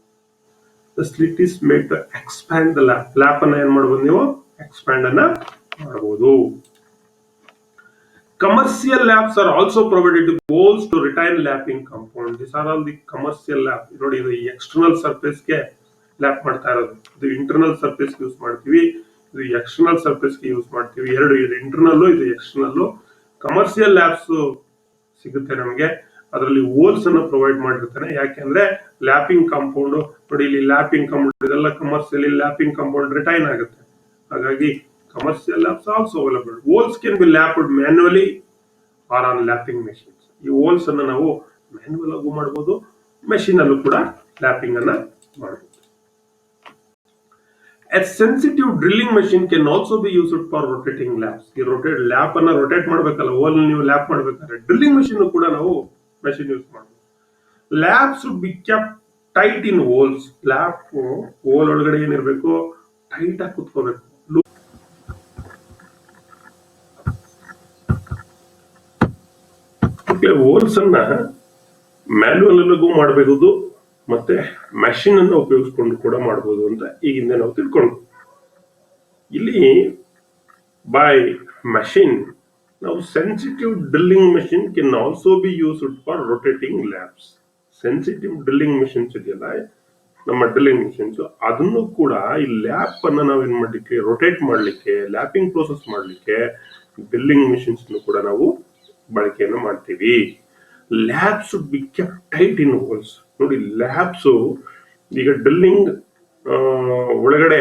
The slit is made to expand the lap. Lap ಅನ್ನ ಏನ್ ಮಾಡಬಹುದು? ನೀವು ಎಕ್ಸ್ಪ್ಯಾಂಡ್ ಅನ್ನ ಮಾಡಬಹುದು. Commercial laps are also provided holes to retain lapping compound. This are all the commercial lap. ನೋಡಿ, ಇದು ಎಕ್ಸ್ಟರ್ನಲ್ ಸರ್ಫೇಸ್ ಗೆ ಲ್ಯಾಪ್ ಮಾಡ್ತಾ ಇರೋದು. ಇದು ಇಂಟರ್ನಲ್ ಸರ್ಫೇಸ್ ಯೂಸ್ ಮಾಡ್ತೀವಿ, ಇದು ಎಕ್ಸ್ಟರ್ನಲ್ ಸರ್ಫೇಸ್ ಗೆ ಯೂಸ್ ಮಾಡ್ತೀವಿ. ಎರಡು, ಇದು ಇಂಟರ್ನಲ್, ಇದು ಎಕ್ಸ್ಟರ್ನಲ್. ಕಮರ್ಷಿಯಲ್ ಲ್ಯಾಬ್ಸ್ ಸಿಗುತ್ತೆ ನಮಗೆ, ಅದರಲ್ಲಿ ಹೋಲ್ಸ್ ಅನ್ನು ಪ್ರೊವೈಡ್ ಮಾಡಿರ್ತಾನೆ. ಯಾಕೆಂದ್ರೆ ಲ್ಯಾಪಿಂಗ್ ಕಾಂಪೌಂಡ್ ನೋಡಿ, ಇಲ್ಲಿ ಲ್ಯಾಪಿಂಗ್ ಕಾಂಪೌಂಡ್ ಇದೆಲ್ಲ ಕಮರ್ಷಿಯಲ್ ಲ್ಯಾಪಿಂಗ್ ಕಾಂಪೌಂಡ್ ರಿಟೈನ್ ಆಗುತ್ತೆ. ಹಾಗಾಗಿ commercial labs also available. Holes can be lapped manually or on lapping machines. ಈ ಹೋಲ್ಸ್ ಅನ್ನು ನಾವು ಮ್ಯಾನ್ಯುವಲ್ ಆಗು ಮಾಡಬಹುದು, ಮೆಷಿನ್ ಅಲ್ಲೂ ಕೂಡ ಲ್ಯಾಪಿಂಗ್ ಅನ್ನ ಮಾಡಬಹುದು. A sensitive drilling machine can also be used for rotating labs. ಈ rotate ಲ್ಯಾಪ್ ಅನ್ನ ರೊಟೇಟ್ ಮಾಡ್ಬೇಕಲ್ಲ, ಹೋಲ್ ನೀವು ಲ್ಯಾಪ್ ಮಾಡ್ಬೇಕಾದ್ರೆ ಡ್ರಿಲ್ಲಿಂಗ್ ಮಷೀನ್ ಕೂಡ ನಾವು ಮಷೀನ್ ಯೂಸ್ ಮಾಡಬಹುದು. Lap should be kept tight in holes. Lap hole ಒಳಗಡೆ ಏನಿರಬೇಕು? ಟೈಟ್ ಆಗಿ ಕುತ್ಕೋಬೇಕು. ಹೋಲ್ಸ್ ಅನ್ನ ಮ್ಯಾನ್ಯುವಲ್ ಅಲ್ಲೂ ಮಾಡಬಹುದು, ಮತ್ತೆ ಮೆಷಿನ್ ಅನ್ನು ಉಪಯೋಗಿಸ್ಕೊಂಡು ಕೂಡ ಮಾಡಬಹುದು ಅಂತ ಈಗಿಂದ ನಾವು ತಿಳ್ಕೊಂಡು. ಇಲ್ಲಿ ಬೈ ಮೆಷಿನ್ ನಾವು sensitive drilling machine can also be used for rotating laps. Sensitive drilling machines ಇದೆಯಲ್ಲ, ನಮ್ಮ ಡ್ರಿಲ್ಲಿಂಗ್ ಮೆಷಿನ್ಸ್, ಅದನ್ನು ಕೂಡ ಈ ಲ್ಯಾಪ್ ಅನ್ನ ನಾವೇನ್ ಮಾಡ್ಲಿಕ್ಕೆ, ರೊಟೇಟ್ ಮಾಡ್ಲಿಕ್ಕೆ, ಲ್ಯಾಪಿಂಗ್ ಪ್ರೋಸೆಸ್ ಮಾಡ್ಲಿಕ್ಕೆ ಡ್ರಿಲ್ಲಿಂಗ್ ಮೆಷಿನ್ಸ್ ಕೂಡ ನಾವು ಬಳಕೆಯನ್ನು ಮಾಡ್ತೀವಿ. Lab should be kept tight in holes. ನೋಡಿ, ಲ್ಯಾಬ್ಸ್ ಈಗ ಡ್ರಿಲ್ಲಿಂಗ್ ಒಳಗಡೆ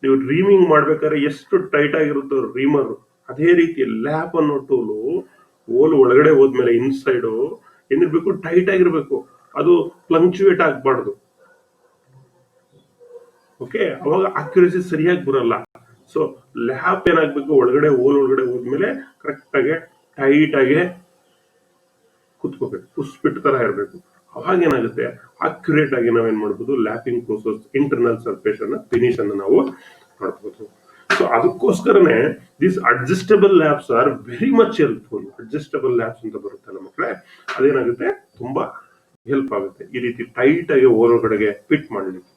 ನೀವು ರೀಮಿಂಗ್ ಮಾಡ್ಬೇಕಾದ್ರೆ ಎಷ್ಟು ಟೈಟ್ ಆಗಿರುತ್ತೋ ರೀಮರ್, ಅದೇ ರೀತಿ ಲ್ಯಾಪ್ ಅನ್ನೋ ಟೂಲು ಹೋಲ್ ಒಳಗಡೆ ಹೋದ್ಮೇಲೆ ಇನ್ಸೈಡ್ ಏನಿರ್ಬೇಕು? ಟೈಟ್ ಆಗಿರ್ಬೇಕು. ಅದು ಫ್ಲಂಕ್ಚುಯೇಟ್ ಆಗ್ಬಾರ್ದು. ಓಕೆ, ಅವಾಗ ಅಕ್ಯುರಸಿ ಸರಿಯಾಗಿ ಬರಲ್ಲ. ಸೊ ಲ್ಯಾಪ್ ಏನಾಗ್ಬೇಕು, ಒಳಗಡೆ ಹೋದ್ಮೇಲೆ ಕರೆಕ್ಟ್ ಆಗಿ ಟೈಟ್ ಆಗಿ ಕುತ್ಕೋಬೇಕು, ಪುಷ್ಪಿಟ್ ತರ ಇರಬೇಕು. ಅವಾಗ ಏನಾಗುತ್ತೆ, ಅಕ್ಯುರೇಟ್ ಆಗಿ ನಾವೇನ್ ಮಾಡ್ಬೋದು, ಲ್ಯಾಪಿಂಗ್ ಪ್ರೋಸೆಸ್ ಇಂಟರ್ನಲ್ ಸರ್ಫೇಸ್ ಅನ್ನ ಫಿನಿಶ್ ಅನ್ನ ನಾವು ಮಾಡ್ಬೋದು. ಸೊ ಅದಕ್ಕೋಸ್ಕರನೇ this adjustable laps are very much helpful. Adjustable laps ಅಂತ ಬರುತ್ತಲ್ಲ ಮಕ್ಕಳೇ, ಅದೇನಾಗುತ್ತೆ, ತುಂಬಾ ಹೆಲ್ಪ್ ಆಗುತ್ತೆ ಈ ರೀತಿ ಟೈಟ್ ಆಗಿ ಒಳಗಡೆಗೆ ಫಿಟ್ ಮಾಡಲಿಕ್ಕೆ.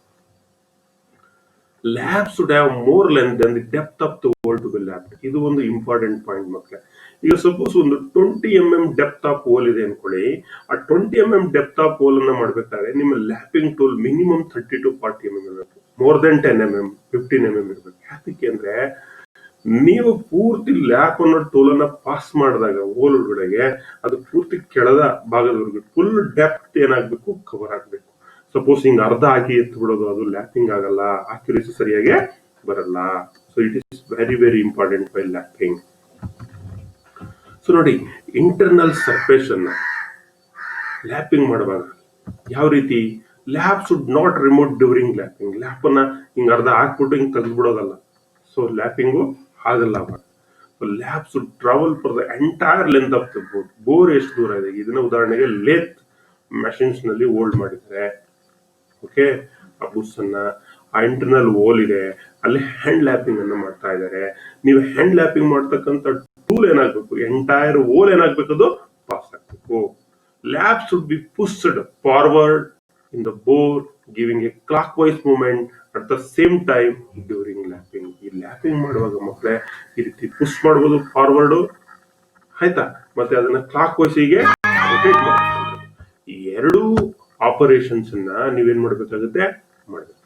Lap should have more length than the depth of the hole to be lapped. ಇದು ಒಂದು ಇಂಪಾರ್ಟೆಂಟ್ ಪಾಯಿಂಟ್ ಮಕ್ಕಳೇ. ಈಗ ಸಪೋಸ್ ಒಂದು 20 mm ಡೆಪ್ತ್ ಆಫ್ ಹೋಲ್ ಇದೆ ಅನ್ಕೊಳ್ಳಿ, ಆ 20 mm ಡೆಪ್ತ್ ಆಫ್ ಹೋಲ್ ಅನ್ನ ಮಾಡ್ಬೇಕಾದ್ರೆ ನಿಮ್ಮ lapping tool minimum 30 to 40 mm ಇರಬೇಕು. ಮೋರ್ ದೆನ್ 10 mm 15 mm ಇರಬೇಕು. ಯಾಕೆ ಅಂದ್ರೆ ನೀವು ಪೂರ್ತಿ ಲ್ಯಾಪ್ ಅನ್ನೋ ಟೂಲ್ ಅನ್ನ ಪಾಸ್ ಮಾಡಿದಾಗ ಹೋಲ್ ಒಳಗಡೆಗೆ ಅದು ಪೂರ್ತಿ ಕೆಳದ ಭಾಗದವರೆಗೂ ಫುಲ್ ಡೆಪ್ತ್ ಏನಾಗ್ಬೇಕು, ಕವರ್ ಆಗ್ಬೇಕು. ಸಪೋಸ್ ಹಿಂಗ್ ಅರ್ಧ ಹಾಕಿ ಎತ್ತು ಬಿಡೋದು, ಅದು ಲ್ಯಾಪಿಂಗ್ ಆಗಲ್ಲ, ಆಕ್ಯುರೇಸಿ ಸರಿಯಾಗಿ ಬರಲ್ಲ. So it is very very important by lapping. So ನೋಡಿ, ಇಂಟರ್ನಲ್ ಸರ್ಫೇಸ್ ಅನ್ನ ಲ್ಯಾಪಿಂಗ್ ಮಾಡುವಾಗ ಯಾವ ರೀತಿ, lap should not remove during lapping. Lap ಅನ್ನ ಹಿಂಗ್ ಅರ್ಧ ಹಾಕ್ಬಿಟ್ಟು ಹಿಂಗ್ ತೆಗೆದು ಬಿಡೋದಲ್ಲ. ಸೊ ಲ್ಯಾಪಿಂಗು ಆಗಲ್ಲ ಅವಾಗ. Lap should travel for the entire length of the bore. Bore ಎಷ್ಟು ದೂರ ಇದೆ, ಇದನ್ನ ಉದಾಹರಣೆಗೆ ಲೇತ್ ಮೆಷಿನ್ಸ್ ನಲ್ಲಿ ಹೋಲ್ಡ್ ಮಾಡಿದ್ದಾರೆ. ಓಕೆ, ಆ ಬುಸ್ ಅನ್ನ, ಆ ಇಂಟರ್ನಲ್ ಹೋಲ್ ಇದೆ, ಅಲ್ಲಿ ಹ್ಯಾಂಡ್ ಲ್ಯಾಪಿಂಗ್ ಅನ್ನ ಮಾಡ್ತಾ ಇದ್ದಾರೆ. ನೀವು ಹ್ಯಾಂಡ್ ಲ್ಯಾಪಿಂಗ್ ಮಾಡ್ತಕ್ಕಂಥ ಟೂಲ್ ಏನಾಗ್ಬೇಕು, ಎಂಟೈರ್ ಹೋಲ್ ಏನಾಗ್ಬೇಕು, ಅದು ಪಾಸ್ ಆಗ್ಬೇಕು. Lap should be pushed forward in the bore, giving a clockwise movement at the same time during lapping. ಈ ಲ್ಯಾಪಿಂಗ್ ಮಾಡುವಾಗ ಮಕ್ಕಳೇ ಈ ರೀತಿ ಪುಷ್ ಮಾಡ್ಬೋದು ಫಾರ್ವರ್ಡ್, ಆಯ್ತಾ, ಮತ್ತೆ ಅದನ್ನ ಕ್ಲಾಕ್ ವೈಸಿಗೆ ರೊಟೇಟ್ ಮಾಡ್ಬೋದು. ಈ ಎರಡೂ ಆಪರೇಷನ್ಸ್ ಅನ್ನ ನೀವೇನ್ ಮಾಡ್ಬೇಕಾಗುತ್ತೆ, ಮಾಡಬೇಕು.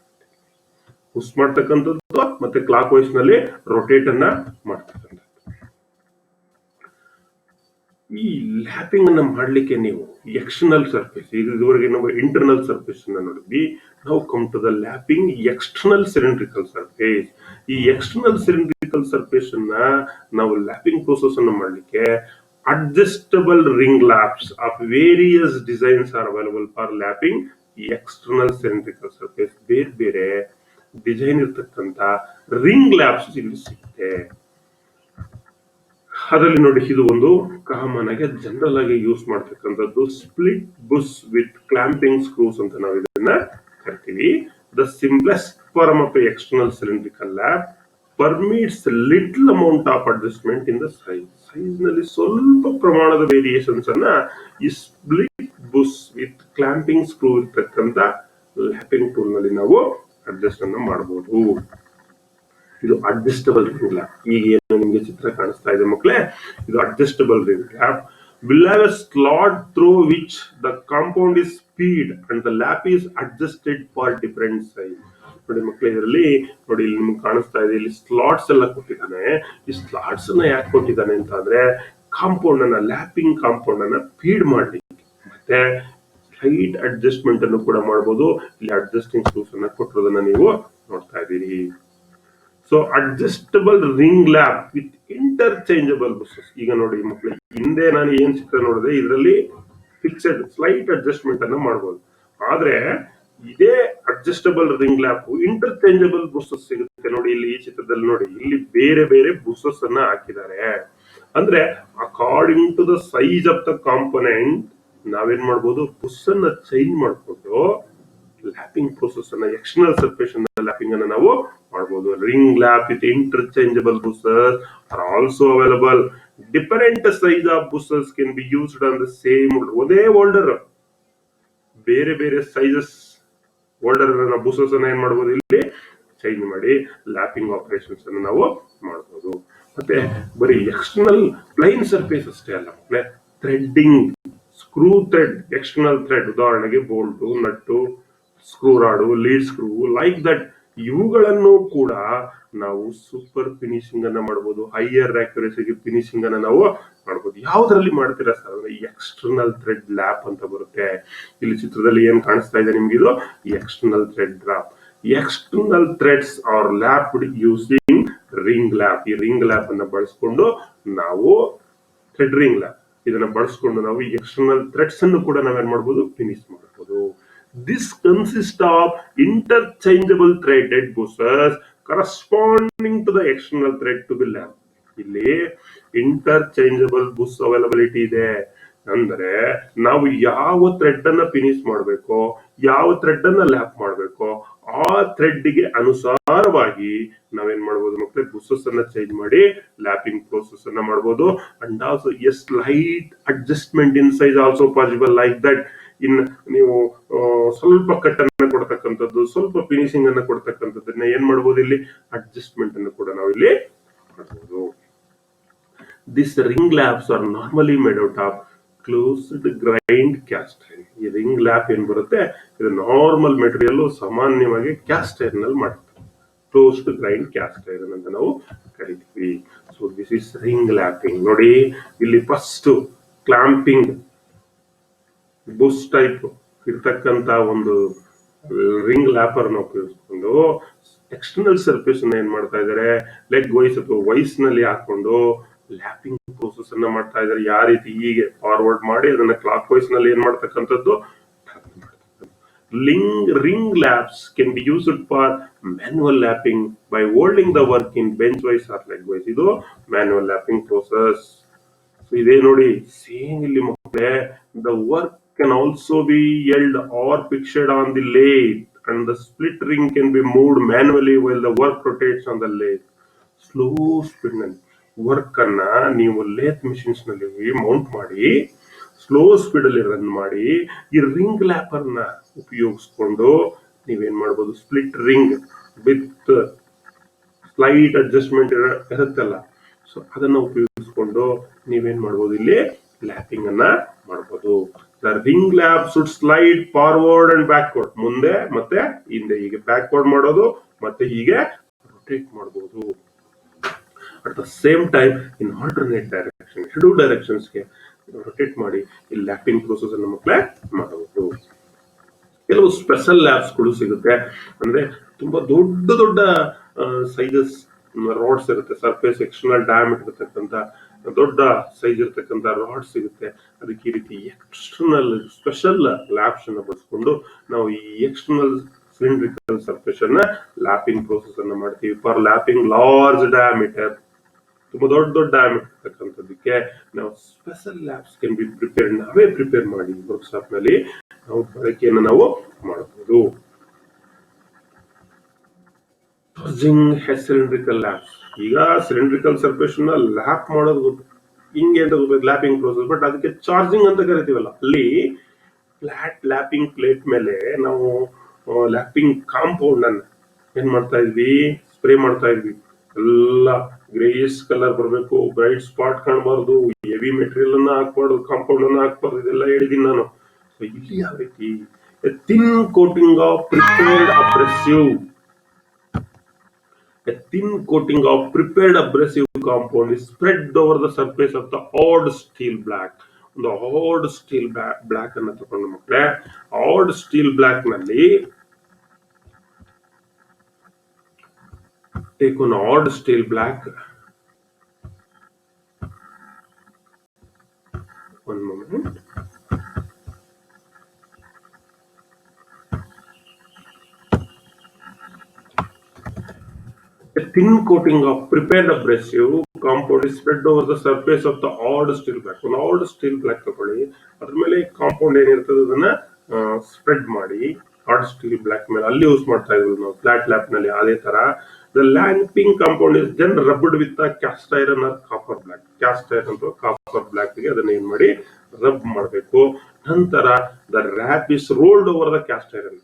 ಪುಷ್ ಮಾಡ್ತಕ್ಕಂಥದ್ದು ಮತ್ತೆ ಕ್ಲಾಕ್ ವೈಸ್ ನಲ್ಲಿ ರೊಟೇಟ್ ಅನ್ನ ಮಾಡ್ತಕ್ಕಂಥದ್ದು. ಈ ಲ್ಯಾಪಿಂಗ್ ಅನ್ನ ಮಾಡ್ಲಿಕ್ಕೆ ನೀವು ಎಕ್ಸ್ಟರ್ನಲ್ ಸರ್ಫೇಸ್, ಇದುವರೆಗೆ ನಾವು ಇಂಟರ್ನಲ್ ಸರ್ಫೇಸ್ ಅನ್ನ ನೋಡಿದ್ವಿ. ನಾವು come to the lapping external cylindrical surface. ಈ ಎಕ್ಸ್ಟರ್ನಲ್ ಸಿಲಿಂಡ್ರಿಕಲ್ ಸರ್ಫೇಸ್ ಅನ್ನ ನಾವು ಲ್ಯಾಪಿಂಗ್ ಪ್ರೋಸೆಸ್ ಅನ್ನ ಮಾಡ್ಲಿಕ್ಕೆ adjustable ring laps of various designs are available for lapping external cylindrical surface. ಬೇರೆ ಬೇರೆ ಡಿಸೈನ್ ಇರ್ತಕ್ಕಂಥ ರಿಂಗ್ ಲ್ಯಾಪ್ಸ್ ಇಲ್ಲಿ ಸಿಗುತ್ತೆ. ಅದರಲ್ಲಿ ನೋಡಿ, ಇದು ಒಂದು ಕಾಮನ್ ಆಗಿ ಜನರಲ್ ಆಗಿ ಯೂಸ್ ಮಾಡ್ತಕ್ಕಂಥದ್ದು split bush with clamping screws ಅಂತ ನಾವು ಇದನ್ನ ಕರಿತೀವಿ. The simplest form of external cylindrical lap permits little amount of adjustment in the size. Size ನಲ್ಲಿ ಸ್ವಲ್ಪ ಪ್ರಮಾಣದ ವೇರಿಯೇಷನ್ಸ್ ಅನ್ನ ಈ split bush with clamping screw ಇರ್ತಕ್ಕಂಥ ಲ್ಯಾಪಿಂಗ್ ಟೂಲ್ ನಲ್ಲಿ ನಾವು ಅಡ್ಜಸ್ಟ್ ಅನ್ನ ಮಾಡಬಹುದು. ಇದು ಅಡ್ಜಸ್ಟಬಲ್ ರಿಂಗ್ ಲ್ಯಾಪ್. ಈಗ ಏನು ನಿಮ್ಗೆ ಚಿತ್ರ ಕಾಣಿಸ್ತಾ ಇದೆ ಮಕ್ಕಳೇ, ಇದು adjustable ring lap. Will have a slot through which the compound is feed and the lap is adjusted for different size. ನೋಡಿ ಮಕ್ಕಳೇ, ಇದರಲ್ಲಿ ನೋಡಿ, ಇಲ್ಲಿ ನಿಮ್ಗೆ ಕಾಣಿಸ್ತಾ ಇದೆ, ಇಲ್ಲಿ ಸ್ಲಾಟ್ಸ್ ಎಲ್ಲ ಕೊಟ್ಟಿದ್ದಾನೆ. ಈ ಸ್ಲಾಟ್ಸ್ ಅನ್ನ ಯಾಕೆ ಕೊಟ್ಟಿದ್ದಾನೆ ಅಂತ ಅಂದ್ರೆ, ಕಾಂಪೌಂಡ್ ಅನ್ನ, ಲ್ಯಾಪಿಂಗ್ ಕಾಂಪೌಂಡ್ ಅನ್ನ ಫೀಡ್ ಮಾಡ್ಲಿಕ್ಕೆ, ಮತ್ತೆ ಸ್ಲೈಟ್ ಅಡ್ಜಸ್ಟ್ಮೆಂಟ್ ಅನ್ನು ಕೂಡ ಮಾಡಬಹುದು. ಇಲ್ಲಿ ಅಡ್ಜಸ್ಟಿಂಗ್ ಸ್ಕ್ರೂಸ್ ಅನ್ನ ಕೊಟ್ಟಿರೋದನ್ನ ನೀವು ನೋಡ್ತಾ ಇದ್ದೀರಿ. So adjustable ring lap with interchangeable bushes. ಈಗ ನೋಡಿ ಮಕ್ಕಳಿಗೆ, ಹಿಂದೆ ನಾನು ಏನ್ ಚಿತ್ರ ನೋಡಿದೆ, ಇದರಲ್ಲಿ ಫಿಕ್ಸೆಡ್ ಸ್ಲೈಟ್ ಅಡ್ಜಸ್ಟ್ಮೆಂಟ್ ಅನ್ನ ಮಾಡಬಹುದು. ಆದ್ರೆ ಇದೇ ಅಡ್ಜಸ್ಟಬಲ್ ರಿಂಗ್ ಲ್ಯಾಪ್ ಇಂಟರ್ಚೇಂಜಬಲ್ ಬುಸಸ್ ಸಿಗುತ್ತೆ. ನೋಡಿ ಇಲ್ಲಿ ಈ ಚಿತ್ರದಲ್ಲಿ ನೋಡಿ, ಇಲ್ಲಿ ಬೇರೆ ಬೇರೆ ಬುಸಸ್ ಅನ್ನ ಹಾಕಿದ್ದಾರೆ. ಅಂದ್ರೆ according to the size of the component ನಾವೇನ್ ಮಾಡ್ಬೋದು, ಬುಸ್ ಅನ್ನ ಚೇಂಜ್ ಮಾಡ್ಕೊಂಡು ಲ್ಯಾಪಿಂಗ್ ಪ್ರೋಸೆಸ್ ಅನ್ನ, ಎಕ್ಸ್ಟರ್ನಲ್ ಸರ್ಫೇಸ್ ಲ್ಯಾಪಿಂಗ್ ಅನ್ನ ನಾವು ಮಾಡಬಹುದು. Ring lap with interchangeable bushes are also available. Different size of bushes can be used on the same. ಒಂದೇ holder ಬೇರೆ ಬೇರೆ ಸೈಜಸ್ ಹೋಲ್ಡರ್ ಬುಸಸ್ ಅನ್ನ ಏನ್ ಮಾಡಬಹುದು, ಇಲ್ಲಿ ಚೇಂಜ್ ಮಾಡಿ ಲ್ಯಾಪಿಂಗ್ ಆಪರೇಷನ್ಸ್ ಅನ್ನು ನಾವು ಮಾಡಬಹುದು. ಮತ್ತೆ ಬರೀ ಎಕ್ಸ್ಟರ್ನಲ್ ಪ್ಲೈನ್ ಸರ್ಫೇಸ್ ಅಷ್ಟೇ ಅಲ್ಲ, threading, screw thread, external thread, ಉದಾಹರಣೆಗೆ bolt, nut, screw rod, lead screw, like that, ಇವುಗಳನ್ನು ಕೂಡ ನಾವು ಸೂಪರ್ ಫಿನಿಶಿಂಗ್ ಅನ್ನ ಮಾಡಬಹುದು. ಹೈಯರ್ ಆಕ್ಯುರೇಸಿಗೆ ಫಿನಿಶಿಂಗ್ ಅನ್ನ ನಾವು ಮಾಡಬಹುದು. ಯಾವ್ದ್ರಲ್ಲಿ ಮಾಡ್ತೀರಾ ಸರ್ ಅಂದ್ರೆ, ಎಕ್ಸ್ಟರ್ನಲ್ ಥ್ರೆಡ್ ಲ್ಯಾಪ್ ಅಂತ ಬರುತ್ತೆ. ಇಲ್ಲಿ ಚಿತ್ರದಲ್ಲಿ ಏನ್ ಕಾಣಿಸ್ತಾ ಇದೆ ನಿಮ್ಗೆ, ಇದು external thread lap. External threads are lapped using ring lap. ಈ ರಿಂಗ್ ಲ್ಯಾಪ್ ಅನ್ನ ಬಳಸ್ಕೊಂಡು ನಾವು, ಥ್ರೆಡ್ ರಿಂಗ್ ಲ್ಯಾಪ್ ಇದನ್ನ ಬಳಸ್ಕೊಂಡು ನಾವು ಎಕ್ಸ್ಟರ್ನಲ್ ಥ್ರೆಡ್ಸ್ ಅನ್ನು ಕೂಡ ನಾವೇನ್ ಮಾಡಬಹುದು, ಫಿನಿಶ್ ಮಾಡಬಹುದು. This consists of interchangeable threaded buses corresponding to the external thread to be lap. ಇಲ್ಲಿ ಇಂಟರ್ಚೇಂಜಬಲ್ ಬುಸ್ ಅವೈಲಬಿಲಿಟಿ ಇದೆ. ಅಂದ್ರೆ ನಾವು ಯಾವ ಥ್ರೆಡ್ ಅನ್ನ ಫಿನಿಶ್ ಮಾಡಬೇಕೋ, ಯಾವ ಥ್ರೆಡ್ ಅನ್ನ ಲ್ಯಾಪ್ ಮಾಡಬೇಕೋ ಆ ಥ್ರೆಡ್ ಗೆ ಅನುಸಾರವಾಗಿ ನಾವೇನ್ ಮಾಡಬಹುದು ಮಕ್ಕಳೇ, ಬುಸ್ಸಸ್ ಅನ್ನ ಚೇಂಜ್ ಮಾಡಿ ಲ್ಯಾಪಿಂಗ್ ಪ್ರೋಸೆಸ್ ಅನ್ನ ಮಾಡಬಹುದು. And also a slight adjustment in size also possible, like that in ನೀವು ಸ್ವಲ್ಪ ಕಟ್ ಅನ್ನ ಕೊಡ್ತಕ್ಕಂಥದ್ದು, ಸ್ವಲ್ಪ ಫಿನಿಶಿಂಗ್ ಅನ್ನ ಕೊಡ್ತಕ್ಕಂಥದ್ದನ್ನ ಏನ್ ಮಾಡಬಹುದು, ಇಲ್ಲಿ ಅಡ್ಜಸ್ಟ್ಮೆಂಟ್ ಅನ್ನು ಕೂಡ ನಾವು ಇಲ್ಲಿ ಮಾಡಬಹುದು. These ring laps are normally made out of closed grind cast iron. ಈ ರಿಂಗ್ ಲ್ಯಾಪ್ ಏನ್ ಬರುತ್ತೆ, ಇದು ನಾರ್ಮಲ್ ಮೆಟೀರಿಯಲ್ ಸಾಮಾನ್ಯವಾಗಿ ಕ್ಯಾಸ್ಟ್ ಐರನ್ ನಲ್ಲಿ ಮಾಡ್ತಾರೆ. ಕ್ಲೋಸ್ಡ್ ಗ್ರೈಂಡ್ ಕ್ಯಾಸ್ಟ್ ಐರನ್ ಅಂತ ನಾವು ಕರಿತೀವಿ. So this is ring lapping. ನೋಡಿ ಇಲ್ಲಿ ಫಸ್ಟ್ ಕ್ಲಾಂಪಿಂಗ್ ಬುಸ್ ಟೈಪ್ ಇರ್ತಕ್ಕಂತ ಒಂದು ರಿಂಗ್ ಲ್ಯಾಪರ್ ನ ಉಪಯೋಗಿಸ್ಕೊಂಡು ಎಕ್ಸ್ಟರ್ನಲ್ ಸರ್ಫೇಸ್ ಏನ್ ಮಾಡ್ತಾ ಇದಾರೆ, ಲೆಗ್ ವೈಸ್ ಅಥವಾ ವೈಸ್ ನಲ್ಲಿ ಹಾಕೊಂಡು ಲ್ಯಾಪಿಂಗ್ ಪ್ರೋಸೆಸ್ ಅನ್ನ ಮಾಡ್ತಾ ಇದಾರೆ. ಯಾವ ರೀತಿ, ಹೀಗೆ ಫಾರ್ವರ್ಡ್ ಮಾಡಿ ಅದನ್ನ ಕ್ಲಾಕ್ ವೈಸ್ ನಲ್ಲಿ ಏನ್ ಮಾಡ್ತಕ್ಕಂಥದ್ದು. ring laps can be used for manual lapping by holding the work in bench wise or leg wise. ಇದು manual lapping process. ಸೊ ಇದೇ ನೋಡಿ ಸೇಮ್ ಇಲ್ಲಿ ಮಕ್ಕಳೇ, the work can also be held or fixed on the lathe and the split ring can be moved manually while the work rotates on the lathe. Slow speed ನಲ್ಲಿ work ಅನ್ನ ನೀವು lathe machines ನಲ್ಲಿ mount ಮಾಡಿ slow speed ಅಲ್ಲಿ run ಮಾಡಿ ಈ ring lapper ನ ಉಪಯೋಗಿಸ್ಕೊಂಡು ನೀವೇನ್ ಮಾಡಬಹುದು, split ring with slight adjustment ಇರುತ್ತಲ್ಲ, ಸೊ ಅದನ್ನ ಉಪಯೋಗಿಸ್ಕೊಂಡು ನೀವೇನ್ ಮಾಡಬಹುದು, ಇಲ್ಲಿ ಲ್ಯಾಪಿಂಗ್ ಅನ್ನ ಮಾಡಬಹುದು. The ring lap should slide forward and backward, ಮುಂದೆ ಮತ್ತೆ ಹಿಂದೆ, ಹೀಗೆ ಬ್ಯಾಕ್ವರ್ಡ್ ಮಾಡೋದು ಮತ್ತೆ ಹೀಗೆ ರೊಟೇಟ್ ಮಾಡಬಹುದು. At the same time in alternate direction, ಎರಡು ಡೈರೆಕ್ಷನ್ಸ್ ಗೆ ರೊಟೇಟ್ ಮಾಡಿ ಈ ಲ್ಯಾಪಿಂಗ್ ಪ್ರೋಸೆಸ್ ಅನ್ನು ಮಕ್ಕಳೇ ಮಾಡಬಹುದು. ಕೆಲವು ಸ್ಪೆಷಲ್ ಲ್ಯಾಬ್ಸ್ ಗಳು ಸಿಗುತ್ತೆ, ಅಂದ್ರೆ ತುಂಬಾ ದೊಡ್ಡ ದೊಡ್ಡ ಸೈಜಸ್ ರಾಡ್ಸ್ ಇರುತ್ತೆ, ಸರ್ಫೇಸ್ ಎಕ್ಸ್ಟರ್ನಲ್ ಡಯಾಮೀಟರ್ ಇರತಕ್ಕಂತ ದೊಡ್ಡ ಸೈಜ್ ಇರತಕ್ಕಂತ ರಾಡ್ ಸಿಗುತ್ತೆ. ಅದಕ್ಕೆ ಈ ರೀತಿ ಎಕ್ಸ್ಟರ್ನಲ್ ಸ್ಪೆಷಲ್ ಲ್ಯಾಬ್ಸ್ ಅನ್ನ ಬಳಸ್ಕೊಂಡು ನಾವು ಈ ಎಕ್ಸ್ಟರ್ನಲ್ ಸಿಲಿಂಡ್ರಿಕಲ್ ಸರ್ಫೇಸ್ ಅನ್ನ ಲ್ಯಾಪಿಂಗ್ ಪ್ರೋಸೆಸ್ ಅನ್ನ ಮಾಡ್ತೀವಿ. ಫಾರ್ ಲ್ಯಾಪಿಂಗ್ ಲಾರ್ಜ್ ಡಯಾಮೀಟರ್, ತುಂಬಾ ದೊಡ್ಡ ದೊಡ್ಡ ಡಯಾಮೀಟರ್ ಇರ್ತಕ್ಕಂಥದ್ದಕ್ಕೆ ನಾವು special laps can be prepare, ನಾವೇ ಪ್ರಿಪೇರ್ ಮಾಡಿ ವರ್ಕ್ಶಾಪ್ ನಲ್ಲಿ ನಾವು ಬಳಕೆಯನ್ನು ನಾವು ಮಾಡಬಹುದು. ಸಿಲಿಂಡ್ರಿಕಲ್ ಲ್ಯಾಬ್ಸ್, ಈಗ ಸಿಲಿಂಡ್ರಿಕಲ್ ಸರ್ಫೇಸ್ ನ ಲ್ಯಾಪ್ ಮಾಡೋದು ಹಿಂಗೆ ಅಂತ ಗೊತ್ತಾಯ್ತು, ಲ್ಯಾಪಿಂಗ್ ಪ್ರೋಸೆಸ್. ಬಟ್ ಅದಕ್ಕೆ ಚಾರ್ಜಿಂಗ್ ಅಂತ ಕರಿತೀವಲ್ಲ, ಅಲ್ಲಿ ಫ್ಲಾಟ್ ಲ್ಯಾಪಿಂಗ್ ಪ್ಲೇಟ್ ಮೇಲೆ ನಾವು ಲ್ಯಾಪಿಂಗ್ ಕಾಂಪೌಂಡ್ ಅನ್ನ ಏನ್ ಮಾಡ್ತಾ ಇದ್ವಿ, ಸ್ಪ್ರೇ ಮಾಡ್ತಾ ಇದ್ವಿ. ಎಲ್ಲ ಗ್ರೇಯಿಶ್ ಕಲರ್ ಬರಬೇಕು, ಬ್ರೈಟ್ ಸ್ಪಾಟ್ ಕಾಣಬಾರ್ದು, ಹೆವಿ ಮೆಟೀರಿಯಲ್ ಅನ್ನ ಹಾಕ್ಬಾರ್ದು, ಕಾಂಪೌಂಡ್ ಅನ್ನ ಹಾಕ್ಬಾರ್ದು, ಇದೆಲ್ಲ ಹೇಳಿದೀನಿ ನಾನು. ಇಲ್ಲಿ ಯಾವ ರೀತಿ, thin coating of prepared abrasive, a thin coating of prepared abrasive compound is spread over the surface of the hard steel black. ಒಂದು ಹಾರ್ಡ್ ಸ್ಟೀಲ್ ಬ್ಲಾಕ್ ಅನ್ನ ತಗೊಂಡು ಮಕ್ಕಳೇ, ಹಾರ್ಡ್ ಸ್ಟೀಲ್ ಬ್ಲಾಕ್ ನಲ್ಲಿ take on hard steel black, one moment, a thin coating of prepared abrasive compound is spread over the surface of the hard steel black. ಒಂದು hard steel block ತಗೊಳ್ಳಿ, ಅದ್ರ ಮೇಲೆ compound ಏನಿರ್ತದೆ ಅದನ್ನ spread ಮಾಡಿ hard steel block ಮೇಲೆ, ಅಲ್ಲಿ use ಮಾಡ್ತಾ ಇದ್ವಿ ನಾವು ಫ್ಲಾಟ್ ಲ್ಯಾಪ್ ನಲ್ಲಿ. ಅದೇ ತರ the lapping compound is then rubbed with the cast iron or copper black. cast iron ಅಥವಾ ಕಾಪರ್ ಬ್ಲಾಕ್ ಗೆ ಅದನ್ನ ಏನ್ ಮಾಡಿ ರಬ್ ಮಾಡಬೇಕು. ನಂತರ the wrap is rolled over the cast iron.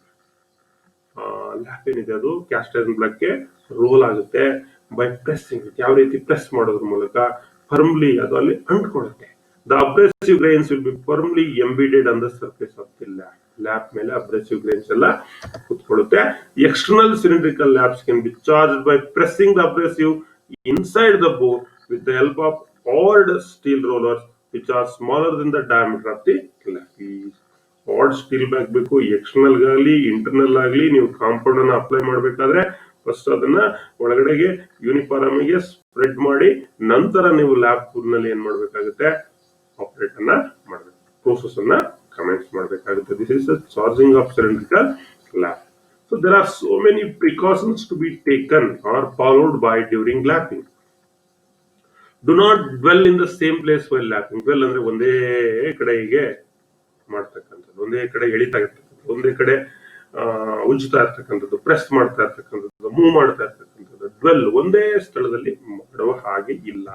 Lap ಏನಿದೆ ಅದು ಕ್ಯಾಸ್ಟ್ ಐರನ್ ಬ್ಲಾಕ್ ಗೆ ರೋಲ್ ಆಗುತ್ತೆ ಬೈ ಪ್ರೆಸ್ಸಿಂಗ್. ಯಾವ ರೀತಿ ಪ್ರೆಸ್ ಮಾಡೋದ್ರ ಮೂಲಕ ಫರ್ಮ್ಲಿ ಅದು ಅಲ್ಲಿ ಅಂಟ್ಕೊಳ್ಳುತ್ತೆ. The abrasive grains will be firmly embedded on the surface of the lap. Lap ಮೇಲೆ ಅಬ್ರೆಸಿವ್ ಗ್ರೈನ್ಸ್ ಎಲ್ಲ ಕುತ್ಕೊಳ್ಳುತ್ತೆ. External cylindrical laps can be charged by pressing the abrasive inside the bore with the help of hard steel rollers which are smaller than the diameter of the lap. Hard steel back ಬೇಕು, external ಆಗಲಿ internal ಆಗಲಿ. ನೀವು compound ಅನ್ನ apply ಮಾಡಬೇಕಾದ್ರೆ first ಅದನ್ನ ಒಳಗಡೆಗೆ uniform ಗೆ spread ಮಾಡಿ ನಂತರ ನೀವು ಲ್ಯಾಪ್ ನಲ್ಲಿ ಏನ್ ಮಾಡ್ಬೇಕಾಗುತ್ತೆ, ಆಪರೇಟ್ ಅನ್ನ ಮಾಡಬೇಕು, ಪ್ರೋಸೆಸ್ ಅನ್ನ ಕಮೆಂಟ್ಸ್ ಮಾಡಬೇಕಾಗುತ್ತೆ. This is charging of cylindrical lap. So there are so many precautions to be taken or followed by during lapping. Do not dwell in the same place while lapping. Dwell ಅಂದ್ರೆ ಒಂದೇ ಕಡೆ ಹೀಗೆ ಮಾಡ್ತಕ್ಕಂಥದ್ದು, ಒಂದೇ ಕಡೆ ಎಳಿತಾ ಇರ್ತಕ್ಕಂಥದ್ದು, ಒಂದೇ ಕಡೆ ಉಜ್ತಾ ಇರ್ತಕ್ಕಂಥದ್ದು, ಪ್ರೆಸ್ ಮಾಡ್ತಾ ಇರ್ತಕ್ಕಂಥದ್ದು, ಮೂವ್ ಮಾಡ್ತಾ ಇರ್ತಕ್ಕಂಥದ್ದು. ಡ್ವೆಲ್ ಒಂದೇ ಸ್ಥಳದಲ್ಲಿ ಮಾಡುವ ಹಾಗೆ ಇಲ್ಲ.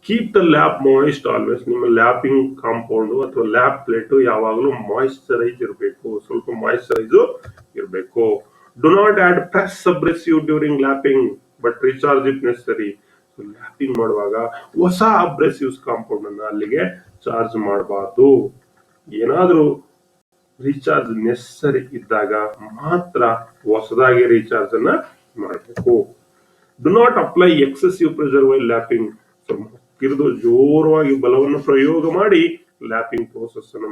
Keep the lap moist always. ನಿಮ್ಮ ಲ್ಯಾಪಿಂಗ್ ಕಾಂಪೌಂಡ್ ಅಥವಾ ಲ್ಯಾಪ್ ಪ್ಲೇಟ್ ಯಾವಾಗಲೂ ಮಾಯಿಶ್ಚರೈಸ್ ಇರಬೇಕು, ಸ್ವಲ್ಪ ಮಾಯಿಶ್ಚರೈಸ್ ಇರಬೇಕು. Do not add fresh abrasive during lapping but recharge if necessary. Lapping ಮಾಡುವಾಗ ಹೊಸ ಅಬ್ರೆಸಿವ್ಸ್ ಕಾಂಪೌಂಡ್ ಅನ್ನ ಅಲ್ಲಿಗೆ ಚಾರ್ಜ್ ಮಾಡಬಾರ್ದು. ಏನಾದ್ರೂ ರೀಚಾರ್ಜ್ ನೆಸಸರಿ ಇದ್ದಾಗ ಮಾತ್ರ ಹೊಸದಾಗಿ ರೀಚಾರ್ಜ್ ಅನ್ನ ಮಾಡಬೇಕು. Do not apply excessive pressure while lapping. ಕಿರಿದು ಜೋರವಾಗಿ ಬಲವನ್ನು ಪ್ರಯೋಗ ಮಾಡಿ ಲ್ಯಾಪಿಂಗ್ ಪ್ರೋಸೆಸ್ ಅನ್ನು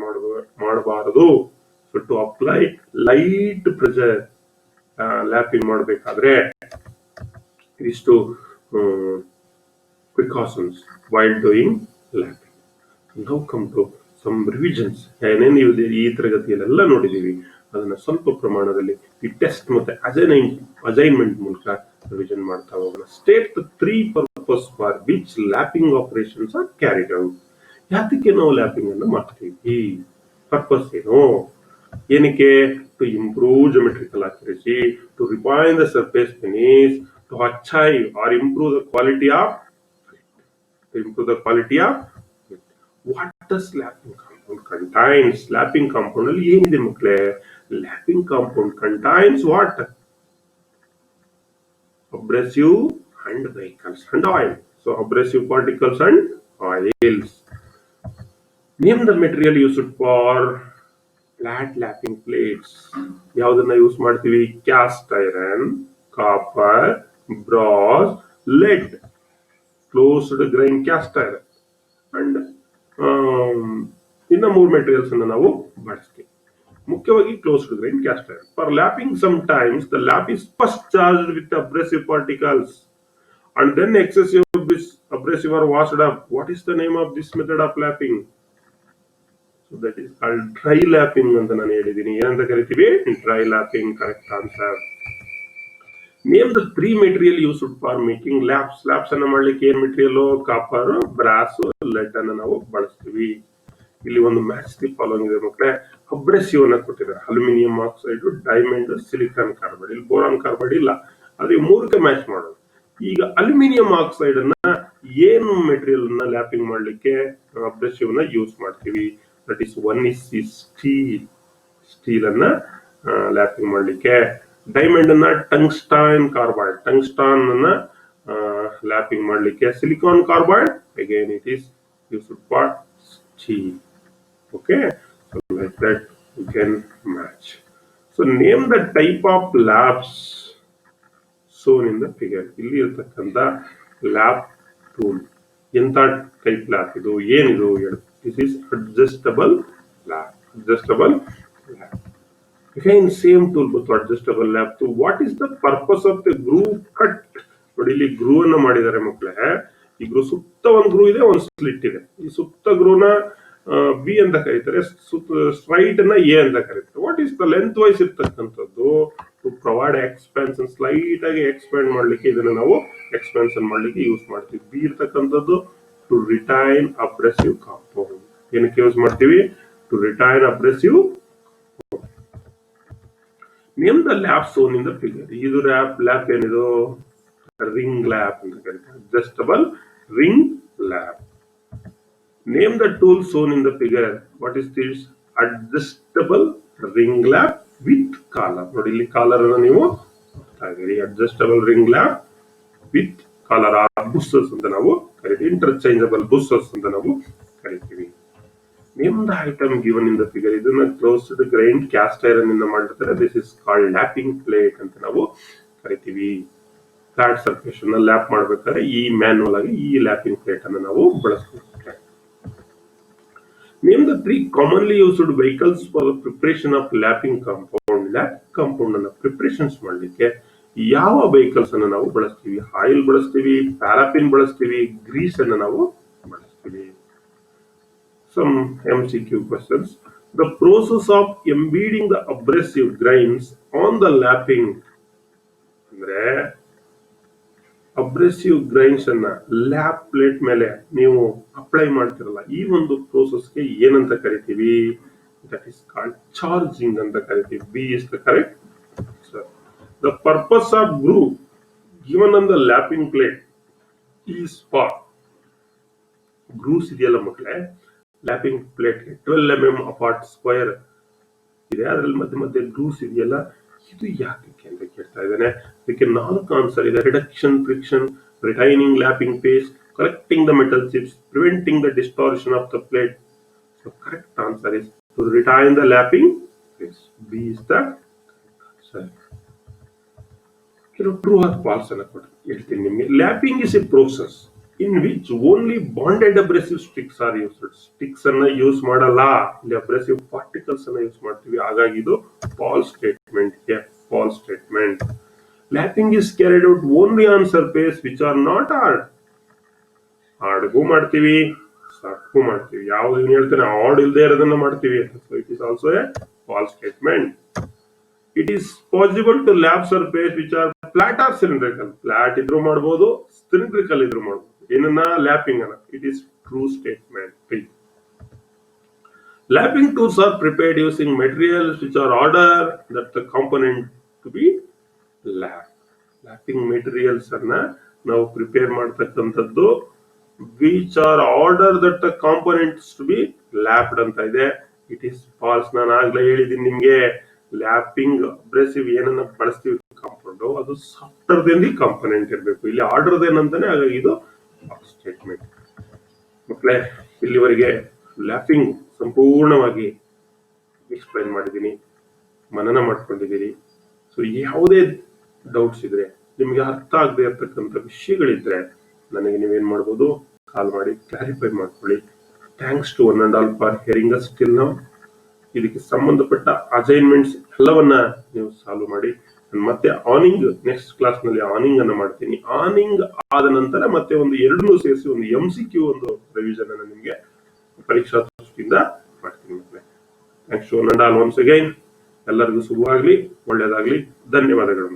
ಮಾಡಬಾರದು. So to apply light pressure lapping ಮಾಡಬೇಕಾದ್ರೆ ಇಷ್ಟು precautions while doing lapping. Now come to some revisions. ಏನೇನು ಈ ತರಗತಿಯಲ್ಲೆಲ್ಲ ನೋಡಿದೀವಿ ಅದನ್ನ ಸ್ವಲ್ಪ ಪ್ರಮಾಣದಲ್ಲಿ ಈ ಟೆಸ್ಟ್ ಮತ್ತೆ ಅಸೈನ್ಮೆಂಟ್ ಮೂಲಕ ರಿವಿಷನ್ ಮಾಡ್ತಾ ಹೋಗೋಣ. State the 3 purpose for which lapping operations are carried out. ಯಾತಕ್ಕೆ ನಾವು ಲ್ಯಾಪಿಂಗ್ ಅನ್ನು ಮಾಡ್ತೀವಿ? ಪರ್ಪಸ್ ಏನು? ಏನಕ್ಕೆ? To improve geometrical accuracy, to refine the surface finish, to achieve or improve the quality of what does lapping compound contains. Lapping compound ಅಲ್ಲಿ ಏನಿದೆ ಮಕ್ಕಳೇ? Lapping compound contains what? Abrasive and vehicles and oil. So abrasive particles and oils. Name the material used for flat lapping plates. ಯಾವುದನ್ನ use ಮಾಡ್ತೀವಿ? Caste iron, copper, brass, lead, closed grain cast iron and ಇನ್ನ 3 materials ಅನ್ನು ನಾವು ಬಳಸ್ತೀವಿ. ಮುಖ್ಯವಾಗಿ closed grain cast iron. For lapping sometimes the lap is first charged with abrasive particles and then excessive abrasive are washed up. What is the name of this method of lapping? So that is called dry lapping ಅಂತ ನಾನು ಹೇಳಿದ್ದೀನಿ. ಏನಂತ ಕರಿತೀವಿ? Dry lapping. Correct answer. Name the 3 material used for making lapse. Lapse ಅನ್ನ ಮಾಡ್ಲಿಕ್ಕೆ ಏನ್ material? Copper, brass, LED ಅನ್ನ ನಾವು ಬಳಸ್ತೀವಿ. ಇಲ್ಲಿ ಒಂದು ಮ್ಯಾಚ್ ದಿ ಫಾಲೋಯಿಂಗ್ ಇದೆ ಮಕ್ಕಳೇ. ಅಬ್ರೆಸಿವ್ ಅನ್ನ ಕೊಟ್ಟಿದ್ದಾರೆ. Aluminium oxide, diamond, silicon carbide. ಇಲ್ಲಿ ಬೋರಾನ್ ಕಾರ್ಬೈಡ್ ಇಲ್ಲ. ಅದೇ 3ಕ್ಕೆ ಮ್ಯಾಚ್ ಮಾಡೋದು. ಈಗ ಅಲ್ಯೂಮಿನಿಯಂ ಆಕ್ಸೈಡ್ ಅನ್ನ ಏನು ಮೆಟೀರಿಯಲ್ ಅನ್ನ ಲ್ಯಾಪಿಂಗ್ ಮಾಡ್ಲಿಕ್ಕೆ ಅಬ್ರೆಸಿವ್ ಅನ್ನ ಯೂಸ್ ಮಾಡ್ತೀವಿ? That is 1 is steel. Steel ಅನ್ನ ಲ್ಯಾಪಿಂಗ್ ಮಾಡ್ಲಿಕ್ಕೆ. ಡೈಮಂಡ್ ಅನ್ನ ಟಂಗ್ಸ್ಟಾನ್ ಕಾರ್ಬೈಡ್. ಟಂಗ್ಸ್ಟಾನ್ ಅನ್ನ ಲ್ಯಾಪಿಂಗ್ ಮಾಡ್ಲಿಕ್ಕೆ. Silicon carbide again it is used for steel. Okay, so like that you can match. So name the type of laps shown in the figure. ಇಲ್ಲಿ ಇರ್ತಕ್ಕಂಥ lap tool ಎಂತ type lap ಇದು? ಏನಿದು? This is adjustable lap. Adjustable lap. Again same tool but adjustable lap. So what is the purpose of the groove cut? ನೋಡಿ ಇಲ್ಲಿ ಗ್ರೂ ಅನ್ನ ಮಾಡಿದ್ದಾರೆ ಮಕ್ಕಳೇ. ಈ ಗ್ರೂ ಸುತ್ತ ಒಂದು ಗ್ರೂ ಇದೆ, ಒಂದು ಸ್ಲಿಟ್ ಇದೆ. ಈ ಸುತ್ತ ಗ್ರೂನ ಬಿ ಅಂತ ಕರೀತಾರೆ, ಸ್ಟ್ರೈಟ್ ಅನ್ನ ಎ ಅಂತ ಕರೀತಾರೆ. What is the length wise ಇರ್ತಕ್ಕಂಥದ್ದು? To provide expansion. ಸ್ಲೈಟ್ ಆಗಿ ಎಕ್ಸ್ಪ್ಯಾಂಡ್ ಮಾಡ್ಲಿಕ್ಕೆ ಇದನ್ನ ನಾವು ಎಕ್ಸ್ಪೆನ್ಷನ್ ಮಾಡ್ಲಿಕ್ಕೆ ಯೂಸ್ ಮಾಡ್ತೀವಿ. ಬಿ ಇರ್ತಕ್ಕಂಥದ್ದು ಟು ರಿಟೈನ್ ಅಬ್ರೆಸಿವ್ ಕಾಂಪೌಂಡ್. ಏನಕ್ಕೆ ಯೂಸ್ ಮಾಡ್ತೀವಿ? To retain abrasive. Name the lap shown in the figure. ಇದು ಲ್ಯಾಪ್ ಏನಿದು? ರಿಂಗ್ ಲ್ಯಾಪ್ ಅಂತ ಕರೀತಾರೆ. Adjustable ring lap. Name the tool shown in the figure. What is this? Adjustable ring lap with collar. ನೋಡಿ ಇಲ್ಲಿ collar ಅನ್ನು ನೀವು ನೋಡ್ತಾ ಇದ್ದೀರಿ. Adjustable ring lap with collar. Bushes ಅಂತ ನಾವು ಕರಿತೀವಿ. ಇಂಟರ್ಚೇಂಜಬಲ್ ಬುಸ್ಸಸ್ ಅಂತ ನಾವು ಕರಿತೀವಿ. Name the item given in the figure. ಇದನ್ನ ಕ್ಲೋಸ್ಡ್ ಗ್ರೈನ್ ಕ್ಯಾಸ್ಟ್ ಐರನ್ ಇಂದ ಮಾಡಿರ್ತಾರೆ. This is called lapping plate ಅಂತ ನಾವು ಕರಿತೀವಿ. ಫ್ಲಾಟ್ ಸರ್ಫೇಸ್ ಅನ್ನ ಲ್ಯಾಪ್ ಮಾಡ್ಬೇಕಾದ್ರೆ ಈ ಮ್ಯಾನ್ಯುವಲ್ ಆಗಿ ಈ ಲ್ಯಾಪಿಂಗ್ ಪ್ಲೇಟ್ ಅನ್ನು ನಾವು ಬಳಸ್ಕೊಳ್ತೇವೆ. Name the 3 commonly used vehicles for the preparation of lapping compound. Lapping compound ಅನ್ನ ಪ್ರಿಪರೇಷನ್ಸ್ ಮಾಡ್ಲಿಕ್ಕೆ ಯಾವ ವೆಹಿಕಲ್ಸ್ ಅನ್ನ ನಾವು ಬಳಸ್ತೀವಿ? ಆಯಿಲ್ ಬಳಸ್ತೀವಿ, ಪ್ಯಾರಾಫಿನ್ ಬಳಸ್ತೀವಿ, ಗ್ರೀಸ್ ಅನ್ನ ನಾವು ಬಳಸ್ತೀವಿ. Some MCQ questions. The process of embedding the abrasive grains on the lapping ಅಂದ್ರೆ ಅಬ್ರೆಸಿವ್ ಗ್ರೈನ್ಸ್ ಅನ್ನ ಲ್ಯಾಪ್ ಪ್ಲೇಟ್ ಮೇಲೆ ನೀವು ಅಪ್ಲೈ ಮಾಡ್ತಿರಲ್ಲ, ಈ ಒಂದು ಪ್ರೋಸೆಸ್ಗೆ ಏನಂತ ಕರಿತೀವಿ? ದಟ್ ಇಸ್ ಕಾಲ್ಡ್ ಚಾರ್ಜಿಂಗ್ ಅಂತ ಕರಿತೀವಿ. B is the correct answer. The purpose of groove given on the lapping plate is for grooves ಇದೆಯಲ್ಲ ಮಕ್ಕಳೇ, lapping plate 12 mm apart square ಇದೆ, ಅದರಲ್ಲಿ ಮಧ್ಯೆ ಮಧ್ಯೆ ಗ್ರೂಸ್ ಇದೆಯಲ್ಲ, ಇದು ಯಾಕೆ ಅಂತ ಕೇಳ್ತಾ ಇದ್ದಾನೆ. ಇದಕ್ಕೆ 4 ಆನ್ಸರ್ ಇದೆ. Reduction, friction, retaining lapping paste, correcting the metal chips, preventing the distortion of the plate. So correct answer is to retain the lapping paste. B is the answer. ಕೆಲವು ಟ್ರೂ ಆರ್ ಫಾಲ್ಸ್ ಅನ್ನ ಹೇಳ್ತೀನಿ ನಿಮಗೆ. Lapping is a process in which only bonded abrasive sticks are used. Sticks ಅನ್ನ use ಮಾಡಲ್ಲ, ಇಲ್ಲಿ abrasive particles ಅನ್ನ use ಮಾಡ್ತೀವಿ. ಹಾಗಾಗಿ ಇದು false statement. False statement. Lapping is carried out only on surface which are not hard. ಹಾರ್ಡ್ಗೂ ಮಾಡ್ತೀವಿ, ಸಾಫ್ಟ್ಗೂ ಮಾಡ್ತೀವಿ. ಯಾವ್ದು ಏನ್ ಹೇಳ್ತಾನೆ ಹಾರ್ಡ್ ಇಲ್ಲದೆ ಇರೋದನ್ನ ಮಾಡ್ತೀವಿ. So it is also A falls statement. It is possible to lap surface which are flat or cylindrical. Flat ಇದ್ರೂ ಮಾಡಬಹುದು, cylindrical ಇದ್ರೂ ಮಾಡಬಹುದು. ಏನನ್ನ ಲ್ಯಾಪಿಂಗ್ ಅನ್ನ. It is true statement. Lapping tools are prepared using materials which are ordered that the component to be lapped. Lapping materials ಅನ್ನ ನಾವು prepare ಮಾಡತಕ್ಕಂಥದ್ದು which are ordered that the components to be lapped ಅಂತ ಇದೆ. It is false. ನಾನು ಆಗ್ಲೇ ಹೇಳಿದ್ದೀನಿ ನಿಮ್ಗೆ, lapping ಅಬ್ರೆಸಿವ್ ಏನನ್ನ ಬಳಸ್ತೀವಿ ಕಾಂಪೌಂಡ್, ಅದು ಸಾಫ್ಟರ್ ದೆನ್ ದಿ ಕಾಂಪೊನೆಂಟ್ ಇರಬೇಕು. ಇಲ್ಲಿ ಆರ್ಡರ್ ದೆನ್ ಅಂತಾನೆ, ಹಾಗಾಗಿ ಇದು ಸ್ಟೇಟ್ಮೆಂಟ್. ಮಕ್ಕಳೇ, ಇಲ್ಲಿವರೆಗೆ ಲ್ಯಾಪಿಂಗ್ ಸಂಪೂರ್ಣವಾಗಿ ಎಕ್ಸ್ಪ್ಲೈನ್ ಮಾಡಿದ್ದೀನಿ, ಮನನ ಮಾಡ್ಕೊಂಡಿದ್ದೀರಿ. ಸೊ ಯಾವುದೇ ಡೌಟ್ಸ್ ಇದ್ರೆ, ನಿಮ್ಗೆ ಅರ್ಥ ಆಗದೆ ಇರ್ತಕ್ಕಂಥ ವಿಷಯಗಳಿದ್ರೆ ನನಗೆ ನೀವೇನ್ ಮಾಡ್ಬೋದು, ಕಾಲ್ ಮಾಡಿ ಕ್ಲಾರಿಫೈ ಮಾಡ್ಕೊಳ್ಳಿ. Thanks to one and all for hearing us till now. ಇದಕ್ಕೆ ಸಂಬಂಧಪಟ್ಟ ಅಸೈನ್ಮೆಂಟ್ಸ್ ಎಲ್ಲವನ್ನ ನೀವು ಸಾಲ್ವ್ ಮಾಡಿ. ಮತ್ತೆ ಆನಿಂಗ್ ನೆಕ್ಸ್ಟ್ ಕ್ಲಾಸ್ ನಲ್ಲಿ ಆನಿಂಗ್ ಅನ್ನ ಮಾಡ್ತೀನಿ. ಆನಿಂಗ್ ಆದ ನಂತರ ಮತ್ತೆ ಒಂದು 2 ಸೇರಿಸಿ ಒಂದು MCQ ಒಂದು ರಿವಿಷನ್ ಅನ್ನ ನಿಮ್ಗೆ ಪರೀಕ್ಷಾ ದೃಷ್ಟಿಯಿಂದ ಮಾಡ್ತೀನಿ. Thanks to one and all once again. ಎಲ್ಲರಿಗೂ ಶುಭವಾಗ್ಲಿ, ಒಳ್ಳೇದಾಗ್ಲಿ. ಧನ್ಯವಾದಗಳು.